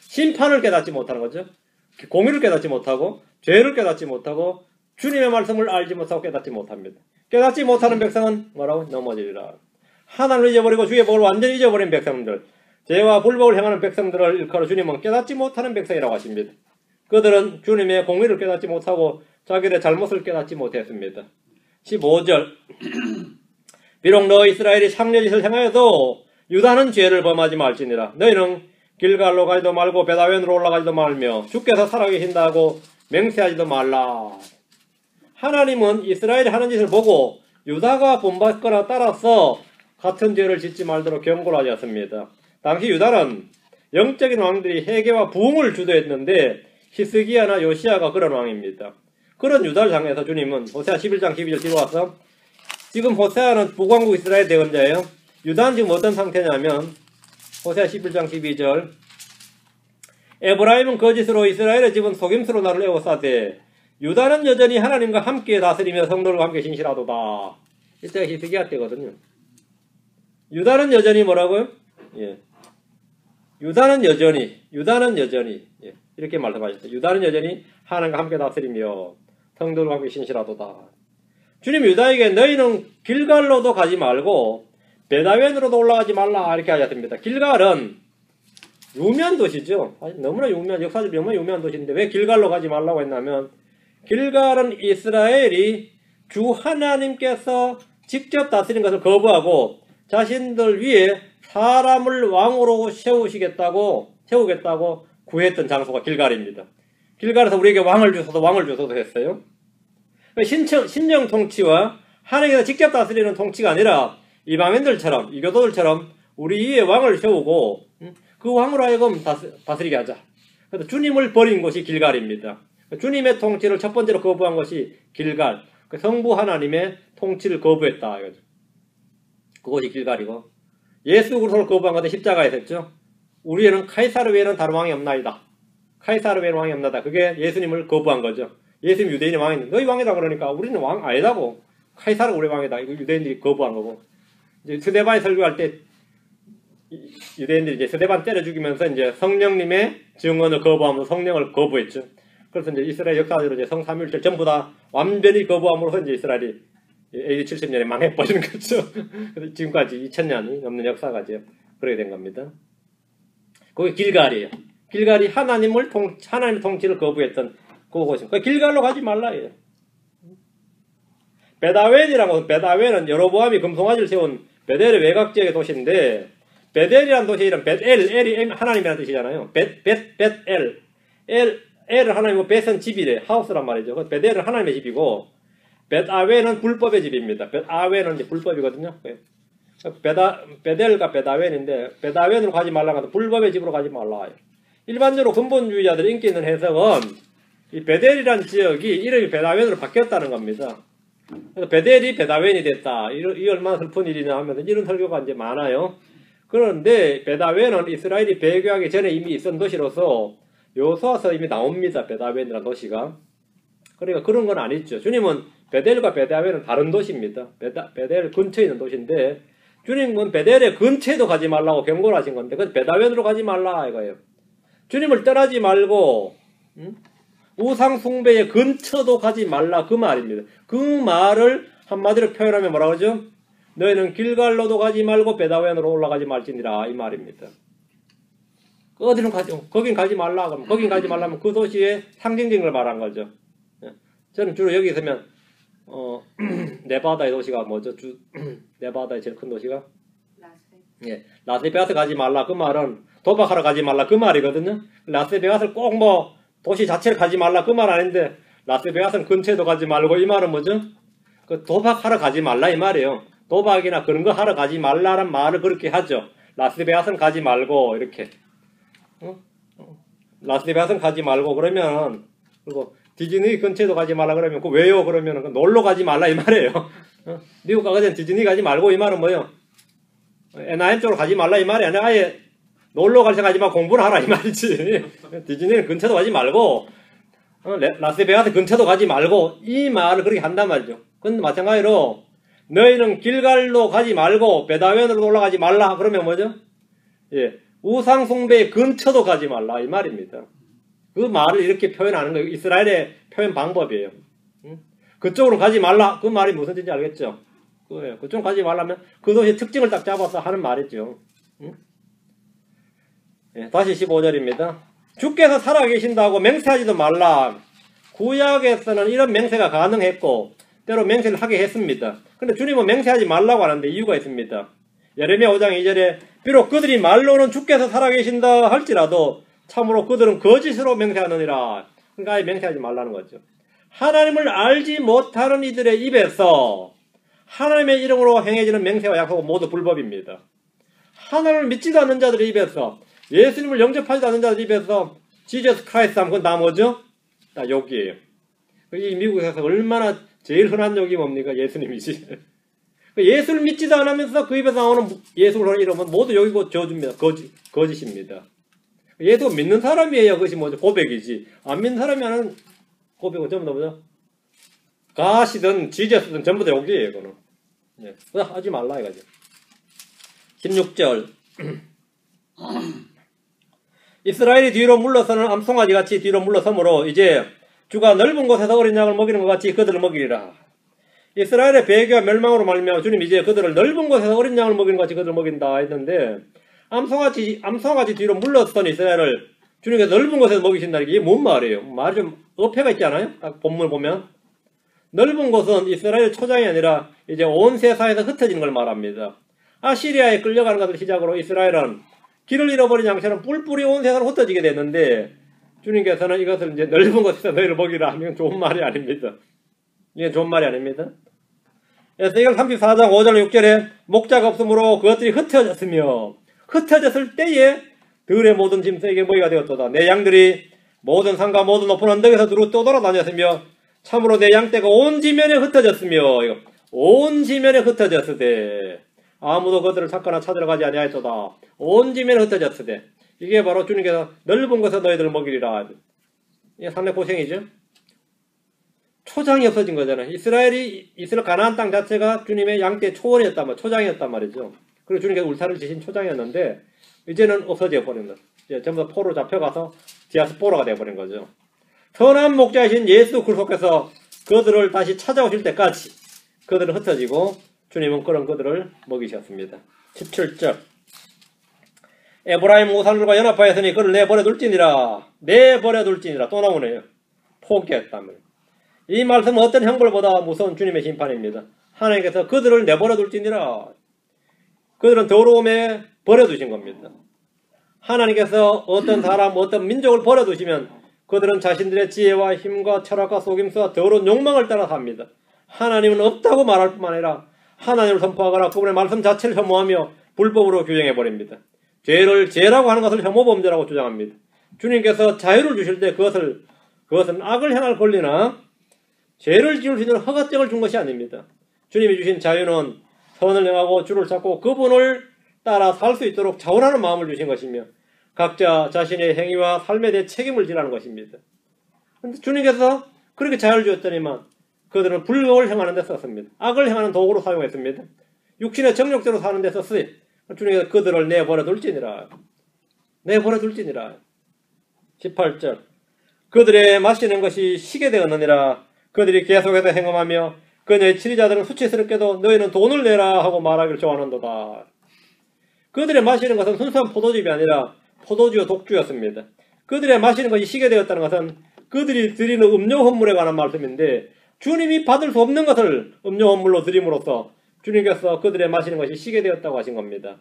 심판을 깨닫지 못하는 거죠. 공의를 깨닫지 못하고 죄를 깨닫지 못하고 주님의 말씀을 알지 못하고 깨닫지 못합니다. 깨닫지 못하는 백성은 뭐라고? 넘어지리라. 하나님을 잊어버리고 주의 복을 완전히 잊어버린 백성들, 죄와 불법을 행하는 백성들을 일컬어 주님은 깨닫지 못하는 백성이라고 하십니다. 그들은 주님의 공의를 깨닫지 못하고 자기들의 잘못을 깨닫지 못했습니다. 15절 비록 너 이스라엘이 창녀짓을 행하여도 유다는 죄를 범하지 말지니라. 너희는 길갈로 가지도 말고 베다웬으로 올라가지도 말며 주께서 살아계신다고 맹세하지도 말라. 하나님은 이스라엘이 하는 짓을 보고 유다가 본받거나 따라서 같은 죄를 짓지 말도록 경고를 하셨습니다. 당시 유다는 영적인 왕들이 회개와 부흥을 주도했는데 히스기야나 요시야가 그런 왕입니다. 그런 유다를 향해서 주님은 호세아 11장 12절 뒤로 와서 지금 호세아는 북왕국 이스라엘 대언자예요. 유다는 지금 어떤 상태냐면 호세아 11장 12절 에브라임은 거짓으로 이스라엘의 집은 속임수로 나를 에워싸되 유다는 여전히 하나님과 함께 다스리며 성도들과 함께 신실하도다. 이때가 히스기야 때거든요. 유다는 여전히 뭐라고요? 예. 유다는 여전히 예. 이렇게 말씀하셨어요. 유다는 여전히 하나님과 함께 다스리며 성도들과 함께 신실하도다. 주님 유다에게 너희는 길갈로도 가지 말고 베다웬으로도 올라가지 말라 이렇게 하셨습니다. 길갈은 유명한 도시죠. 너무나 유명한, 역사적으로 너무나 유명한 도시인데 왜 길갈로 가지 말라고 했냐면 길갈은 이스라엘이 주 하나님께서 직접 다스리는 것을 거부하고 자신들 위에 사람을 왕으로 세우겠다고 구했던 장소가 길갈입니다. 길갈에서 우리에게 왕을 주소서 했어요. 신령 통치와 하나님께서 직접 다스리는 통치가 아니라 이방인들처럼 이교도들처럼 우리 위에 왕을 세우고 그 왕으로 하여금 다스리게 하자. 그래서 주님을 버린 곳이 길갈입니다. 주님의 통치를 첫 번째로 거부한 것이 길갈. 성부 하나님의 통치를 거부했다. 그것이 길갈이고 예수 그리스도를 거부한 것은 십자가에 섰죠. 우리에는 카이사르 외에는 다른 왕이 없나이다. 카이사르 외에는 왕이 없나다. 그게 예수님을 거부한 거죠. 예수님 유대인의 왕인데 너희 왕이다 그러니까 우리는 왕 아니다고. 카이사르 우리 왕이다. 이거 유대인들이 거부한 거고. 이제 스데반이 설교할 때 유대인들이 이제 스데반 때려 죽이면서 이제 성령님의 증언을 거부하면서 성령을 거부했죠. 그래서 이제 이스라엘 역사적으로 이제 성삼일절 전부 다 완전히 거부함으로써 이제 이스라엘이 AD 70년에 망해버리는 거죠. 그래서 지금까지 2000년이 넘는 역사가 이제 그렇게 된 겁니다. 그게 길갈이에요. 길갈이 하나님의 통치를 거부했던 그곳입니다. 길갈로 가지 말라예요. 베다웬은 여로보암이 금송아지를 세운 베델의 외곽 지역의 도시인데 베델이라는 도시의 이름 엘이 하나님이라는 뜻이잖아요. 엘은 하나님이고 벳은 집이래. 하우스란 말이죠. 베델은 하나님의 집이고 벳아웬은 불법의 집입니다. 벳아웬은 이제 불법이거든요. 베델과 베다웬인데 베다웬으로 가지 말라고 하면 불법의 집으로 가지 말라. 일반적으로 근본주의자들 인기 있는 해석은 이 베델이라는 지역이 이름이 베다웬으로 바뀌었다는 겁니다. 그래서 베델이 베다웬이 됐다. 이 얼마나 슬픈 일이냐 하면서 이런 설교가 이제 많아요. 그런데 베다웬은 이스라엘이 배교하기 전에 이미 있던 도시로서 요소와서 이미 나옵니다. 베다웬이라는 도시가. 그러니까 그런 건 아니죠. 주님은 베델과 베다웬은 다른 도시입니다. 베델 근처에 있는 도시인데 주님은 베델의 근처에도 가지 말라고 경고를 하신 건데 그래서 베다웬으로 가지 말라 이거예요. 주님을 떠나지 말고 우상 숭배의 근처도 가지 말라 그 말입니다. 그 말을 한마디로 표현하면 뭐라고 하죠? 너희는 길갈로도 가지 말고 베다웬으로 올라가지 말지니라 이 말입니다. 어디는 거긴 가지 말라 그러면 거긴 가지 말라면 그 도시의 상징적인 걸 말한 거죠. 저는 주로 여기 있으면 네바다의 도시가 뭐죠? 네바다의 제일 큰 도시가 라스베가스 가지 말라 그 말은 도박하러 가지 말라 그 말이거든요. 라스베가스를 꼭 뭐 도시 자체를 가지 말라 그 말 아닌데 라스베가스는 근처에도 가지 말고 이 말은 뭐죠? 그 도박하러 가지 말라 이 말이에요. 도박이나 그런 거 하러 가지 말라는 말을 그렇게 하죠. 라스베가스는 가지 말고 이렇게 라스베가스는 가지 말고 그러면 그리고 디즈니 근처에도 가지 말라 그러면 그 왜요? 그러면 놀러 가지 말라 이 말이에요. 미국 가기 전 디즈니 가지 말고 이 말은 뭐예요? NIM 쪽으로 가지 말라 이 말이 아니라 아예 놀러 갈 생각 하지 마 공부를 하라 이 말이지. 디즈니 근처도 가지 말고 라스베가스 근처도 가지 말고 이 말을 그렇게 한단 말이죠. 근데 마찬가지로 너희는 길갈로 가지 말고 베다웬으로 올라가지 말라 그러면 뭐죠? 예, 우상 숭배 근처도 가지 말라 이 말입니다. 그 말을 이렇게 표현하는 거예요. 이스라엘의 표현 방법이에요. 그쪽으로 가지 말라 그 말이 무슨 뜻인지 알겠죠? 그쪽으로 가지 말라면 그 도시의 특징을 딱 잡아서 하는 말이죠. 예, 다시 15절입니다. 주께서 살아계신다고 맹세하지도 말라. 구약에서는 이런 맹세가 가능했고 때로 맹세를 하게 했습니다. 근데 주님은 맹세하지 말라고 하는데 이유가 있습니다. 예레미야 5장 2절에 비록 그들이 말로는 주께서 살아계신다 할지라도 참으로 그들은 거짓으로 맹세하느니라. 그러니까 맹세하지 말라는 거죠. 하나님을 알지 못하는 이들의 입에서 하나님의 이름으로 행해지는 맹세와 약속은 모두 불법입니다. 하나님을 믿지도 않는 자들의 입에서 예수님을 영접하지도 않는 자들의 입에서 지저스 크라이스트 하면 그건 다 뭐죠? 다 욕이에요. 이 미국에서 얼마나 제일 흔한 욕이 뭡니까? 예수님이지. 예수를 믿지도 않으면서 그 입에서 나오는 예수를 이러면 모두 여기고 저주입니다. 거짓입니다. 예수 믿는 사람이에요. 그것이 뭐죠? 고백이지. 안 믿는 사람이 하는 고백은 전부 다 뭐죠? 가시든 지저스든 전부 다 욕이에요. 이거는. 예. 하지 말라 이거죠. 16절 이스라엘이 뒤로 물러서는 암송아지 같이 뒤로 물러서므로 이제 주가 넓은 곳에서 어린 양을 먹이는 것 같이 그들을 먹이리라. 이스라엘의 배교와 멸망으로 말미암아 주님 이제 그들을 넓은 곳에서 어린 양을 먹이는 것 같이 그들을 먹인다 했는데 암송아지 뒤로 물러서던 이스라엘을 주님께서 넓은 곳에서 먹이신다는 게 이게 뭔 말이에요? 말이 좀 어폐가 있지 않아요? 딱 본문을 보면 넓은 곳은 이스라엘 초장이 아니라 이제 온 세상에서 흩어지는 걸 말합니다. 아시리아에 끌려가는 것을 시작으로 이스라엘은 길을 잃어버린 양처럼 뿔뿔이 온 세상으로 흩어지게 됐는데 주님께서는 이것을 이제 넓은 곳에서 너희를 먹이라 하면 좋은 말이 아닙니다. 이게 좋은 말이 아닙니다. 에스겔 34장 5절 6절에 목자가 없으므로 그것들이 흩어졌으며 흩어졌을 때에 들의 모든 짐승에게 먹이가 되었도다. 내 양들이 모든 산과 모든 높은 언덕에서 두루 떠돌아다녔으며 참으로 내 양떼가 온 지면에 흩어졌으며 온 지면에 흩어졌으되 아무도 그들을 찾거나 찾으러 가지 아니하였도다. 온 지면에 흩어졌으되 이게 바로 주님께서 넓은 곳에서 너희들을 먹이리라. 이게 상당히 고생이죠. 초장이 없어진 거잖아요. 이스라엘 가나안 땅 자체가 주님의 양떼 초원이었단 말이죠. 초장이었단 말이죠. 그리고 주님께서 울타리를 지신 초장이었는데 이제는 없어져 버린 거죠. 이제 전부 다 포로 잡혀가서 디아스포라가 되어버린 거죠. 선한 목자이신 예수 그리스도께서 그들을 다시 찾아오실 때까지 그들은 흩어지고 주님은 그런 그들을 먹이셨습니다. 17절 에브라임 우상들과 연합하였으니 그를 내버려 둘지니라. 또 나오네요. 포기했다면. 이 말씀은 어떤 형벌보다 무서운 주님의 심판입니다. 하나님께서 그들을 내버려 둘지니라. 그들은 더러움에 버려두신 겁니다. 하나님께서 어떤 사람, 어떤 민족을 버려두시면 그들은 자신들의 지혜와 힘과 철학과 속임수와 더러운 욕망을 따라 삽니다. 하나님은 없다고 말할 뿐만 아니라 하나님을 선포하거나 그분의 말씀 자체를 혐오하며 불법으로 규정해버립니다. 죄를 죄라고 하는 것을 혐오범죄라고 주장합니다. 주님께서 자유를 주실 때 그것은 악을 행할 권리나 죄를 지을 수 있는 허가증을 준 것이 아닙니다. 주님이 주신 자유는 선을 행하고 주를 찾고 그분을 따라 살 수 있도록 자원하는 마음을 주신 것이며 각자 자신의 행위와 삶에 대해 책임을 지라는 것입니다. 그런데 주님께서 그렇게 자유를 주었더니만 그들은 불법을 행하는 데 썼습니다. 악을 행하는 도구로 사용했습니다. 육신의 정욕대로 사는 데 썼어요. 주님께서 그들을 내버려 둘지니라. 18절 그들의 마시는 것이 시게 되었느니라. 그들이 계속해서 행음하며 그녀의 치리자들은 수치스럽게도 너희는 돈을 내라 하고 말하기를 좋아하는도다. 그들의 마시는 것은 순수한 포도즙이 아니라 포도주와 독주였습니다. 그들의 마시는 것이 시게 되었다는 것은 그들이 드리는 음료 헌물에 관한 말씀인데 주님이 받을 수 없는 것을 음료 헌물로 드림으로써 주님께서 그들의 마시는 것이 시게 되었다고 하신 겁니다.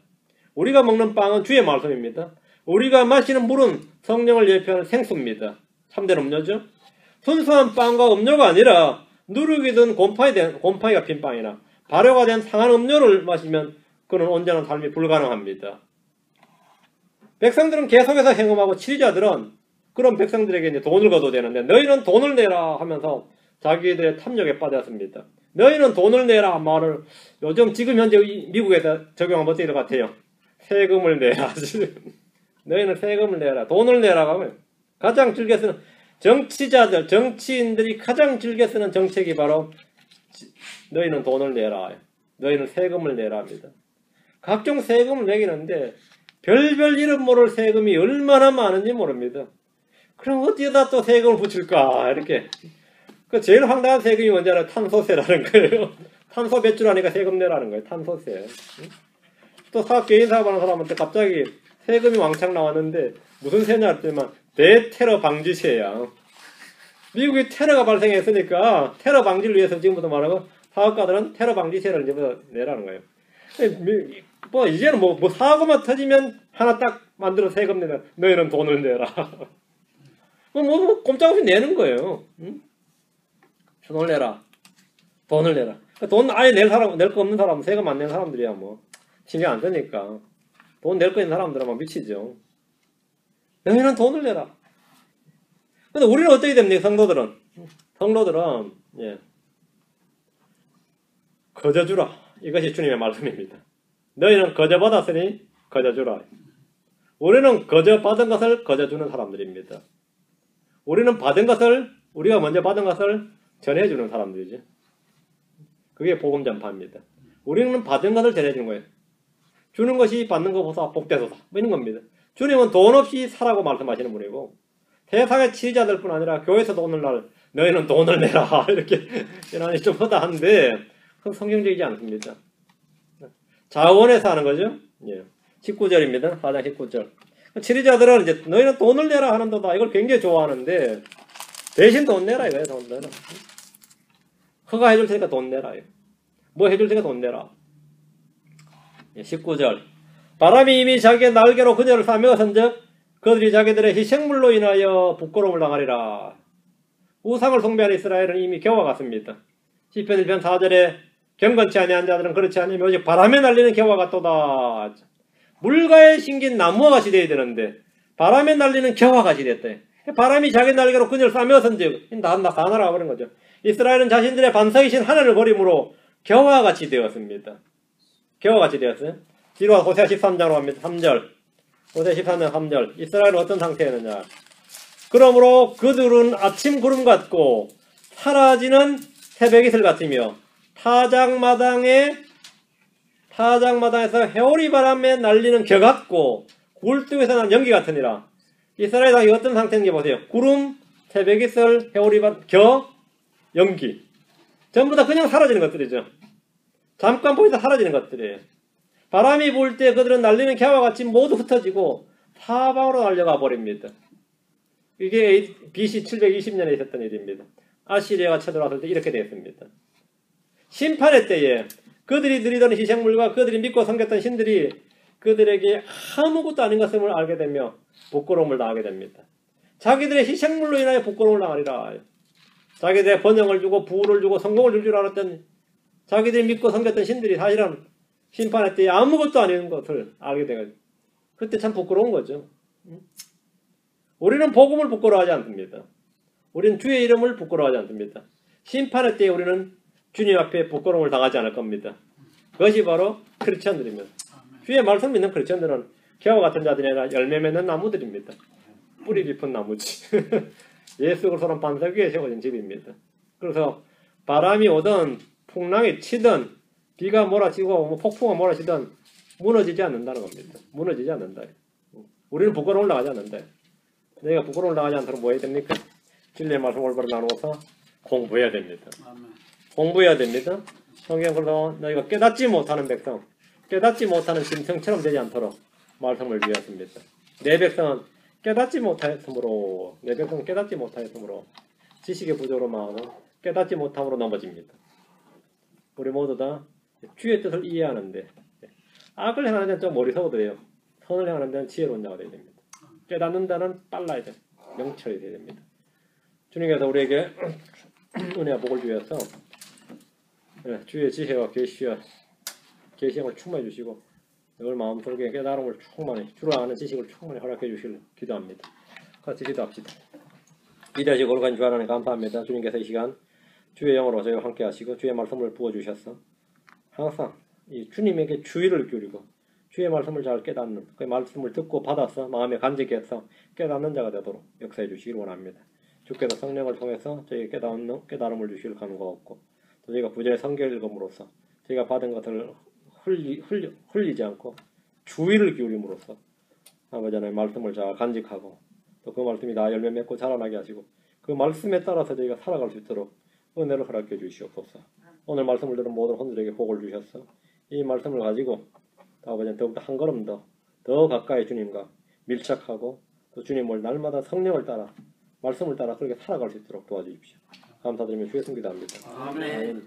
우리가 먹는 빵은 주의 말씀입니다. 우리가 마시는 물은 성령을 예표하는 생수입니다. 참된 음료죠. 순수한 빵과 음료가 아니라 누룩이 든 곰팡이가 핀 빵이나 발효가 된 상한 음료를 마시면 그는 온전한 삶이 불가능합니다. 백성들은 계속해서 행음하고 치리자들은 그런 백성들에게 이제 돈을 걷어야 되는데 너희는 돈을 내라 하면서 자기들의 탐욕에 빠졌습니다. 너희는 돈을 내라 말을 요즘 지금 현재 미국에서 적용하면 어떻게 될 것 같아요? 세금을 내라. 너희는 세금을 내라. 돈을 내라 하면 가장 즐겨 쓰는 정치인들이 가장 즐겨 쓰는 정책이 바로 너희는 돈을 내라. 너희는 세금을 내라 합니다. 각종 세금을 매기는데 별별 이름 모를 세금이 얼마나 많은지 모릅니다. 그럼 어디에다 또 세금을 붙일까? 이렇게. 그 제일 황당한 세금이 뭔지 알아요? 탄소세라는 거예요. 탄소 배출하니까 세금 내라는 거예요. 탄소세. 또 개인 사업하는 사람한테 갑자기 세금이 왕창 나왔는데 무슨 세냐 했더니만 대테러 방지세야. 미국에 테러가 발생했으니까 테러 방지를 위해서 지금부터 말하면 사업가들은 테러 방지세를 이제부터 내라는 거예요. 뭐 이제는 뭐 사고만 터지면 하나 딱 만들어 세금 내라. 너희는 돈을 내라. 뭐 꼼짝없이 내는 거예요. 응? 돈을 내라. 돈 아예 낼 거 없는 사람은 세금 안 내는 사람들이야 뭐 신경 안 쓰니까 돈 낼 거 있는 사람들은 막 미치죠. 너희는 돈을 내라. 근데 우리는 어떻게 됩니까? 성도들은 성도들은 거저 주라. 이것이 주님의 말씀입니다. 너희는 거저 받았으니 거저 주라. 우리는 거저 받은 것을 거저 주는 사람들입니다. 우리는 받은 것을 우리가 먼저 받은 것을 전해주는 사람들이죠. 그게 복음 전파입니다. 우리는 받은 것을 전해주는 거예요. 주는 것이 받는 것보다 복되소서 뭐 이런 겁니다. 주님은 돈 없이 사라고 말씀하시는 분이고 세상의 지휘자들 뿐 아니라 교회에서도 오늘날 너희는 돈을 내라 이렇게 이러니 좀 허다한데 그건 성경적이지 않습니다. 자원해서 하는 거죠. 19절입니다. 4장 19절. 지휘자들은 이제 너희는 돈을 내라 하는도다. 이걸 굉장히 좋아하는데 대신 돈 내라 이거예요. 돈 내라. 허가 해줄 테니까 돈 내라. 뭐 해줄 테니까 돈 내라. 19절. 바람이 이미 자기의 날개로 그녀를 싸매어선즉 그들이 자기들의 희생물로 인하여 부끄러움을 당하리라. 우상을 숭배하는 이스라엘은 이미 겨와갔습니다. 시편 1편 4절에 경건치 아니한 자들은 그렇지 않으며 오직 바람에 날리는 겨와 같도다. 물가에 심긴 나무와 같이 되어야 되는데 바람에 날리는 겨와 같이 됐대. 바람이 자기 날개로 그녀를 싸매어선즉 다 날아가 버린 거죠. 이스라엘은 자신들의 반석이신 하늘을 버림으로 겨와 같이 되었습니다. 겨와 같이 되었어요. 뒤로 호세아 13장으로 갑니다. 3절. 호세아 13장 3절. 이스라엘은 어떤 상태였느냐. 그러므로 그들은 아침 구름 같고 사라지는 새벽 이슬 같으며 타작마당에서 해오리 바람에 날리는 겨 같고 굴뚝에서 난 연기 같으니라. 이스라엘 당이 어떤 상태인지 보세요. 구름, 새벽 이슬, 해오리 바람, 겨, 연기. 전부 다 그냥 사라지는 것들이죠. 잠깐 보이다 사라지는 것들이에요. 바람이 불 때 그들은 날리는 겨와 같이 모두 흩어지고 사방으로 날려가 버립니다. 이게 BC 720년에 있었던 일입니다. 아시리아가 쳐들어왔을 때 이렇게 되었습니다. 심판의 때에 그들이 드리던 희생물과 그들이 믿고 섬겼던 신들이 그들에게 아무것도 아닌 것을 알게 되며 부끄러움을 당하게 됩니다. 자기들의 희생물로 인하여 부끄러움을 당하리라. 자기들의 번영을 주고 부를 주고 성공을 줄 줄 알았던 자기들이 믿고 섬겼던 신들이 사실은 심판의 때에 아무것도 아닌 것을 알게 되거든요. 그때 참 부끄러운 거죠. 우리는 복음을 부끄러워하지 않습니다. 우리는 주의 이름을 부끄러워하지 않습니다. 심판의 때에 우리는 주님 앞에 부끄러움을 당하지 않을 겁니다. 그것이 바로 크리스천들입니다. 주의 말씀 믿는 크리스천들은 겨와 같은 자들이 아니라 열매 맺는 나무들입니다. 뿌리 깊은 나무지. 예수 그리스도는 반석 위에 세워진 집입니다. 그래서 바람이 오든 풍랑이 치든 비가 몰아치고 폭풍이 몰아치든 무너지지 않는다는 겁니다. 무너지지 않는다. 우리는 부끄러움을 당하지 않는다. 내가 부끄러움을 당하지 않도록 뭐 해야 됩니까? 진리의 말씀 올바로 나누어서 공부해야 됩니다. 공부해야 됩니다. 성경 그래서 너희가 깨닫지 못하는 백성, 깨닫지 못하는 짐승처럼 되지 않도록 말씀을 주었습니다. 내 백성은 깨닫지 못하였으므로, 내 백성은 깨닫지 못하였으므로 지식의 부족으로 망하고 깨닫지 못함으로 넘어집니다. 우리 모두 다 주의 뜻을 이해하는데 악을 행하는 데는 좀 어리석어도 돼요. 선을 행하는 데는 지혜로운 자가 되어야 됩니다. 깨닫는 데는 빨라야 돼요. 명철이 되어야 됩니다. 주님께서 우리에게 은혜와 복을 주셔서 주의 지혜와 계시형을 충만히 주시고 늘 마음속에 깨달음을 충만히 주로 아는 지식을 충만히 허락해 주시길 기도합니다. 같이 기도합시다. 기대하시고 오르간 주 하나님 감사합니다. 주님께서 이 시간 주의 영으로 저희와 함께 하시고 주의 말씀을 부어주셔서 항상 이 주님에게 주의를 기울이고 주의 말씀을 잘 깨닫는 그 말씀을 듣고 받아서 마음에 간직해서 깨닫는 자가 되도록 역사해 주시길 원합니다. 주께서 성령을 통해서 저희에게 깨달음을 주시길 간구하옵고 또 저희가 부재의 성경을 읽음으로써 저희가 받은 것을 흘리지 않고 주의를 기울임으로써 아버지 하나님 말씀을 잘 간직하고 또 그 말씀이 나 열매 맺고 자라나게 하시고 그 말씀에 따라서 저희가 살아갈 수 있도록 은혜를 허락해 주시옵소서. 오늘 말씀을 들은 모든 혼들에게 복을 주셔서 이 말씀을 가지고 아버지는 더욱더 한 걸음 더 가까이 주님과 밀착하고 또 주님을 날마다 성령을 따라 말씀을 따라 그렇게 살아갈 수 있도록 도와주십시오. 감사드리며 주의 승기도합니다. 아멘.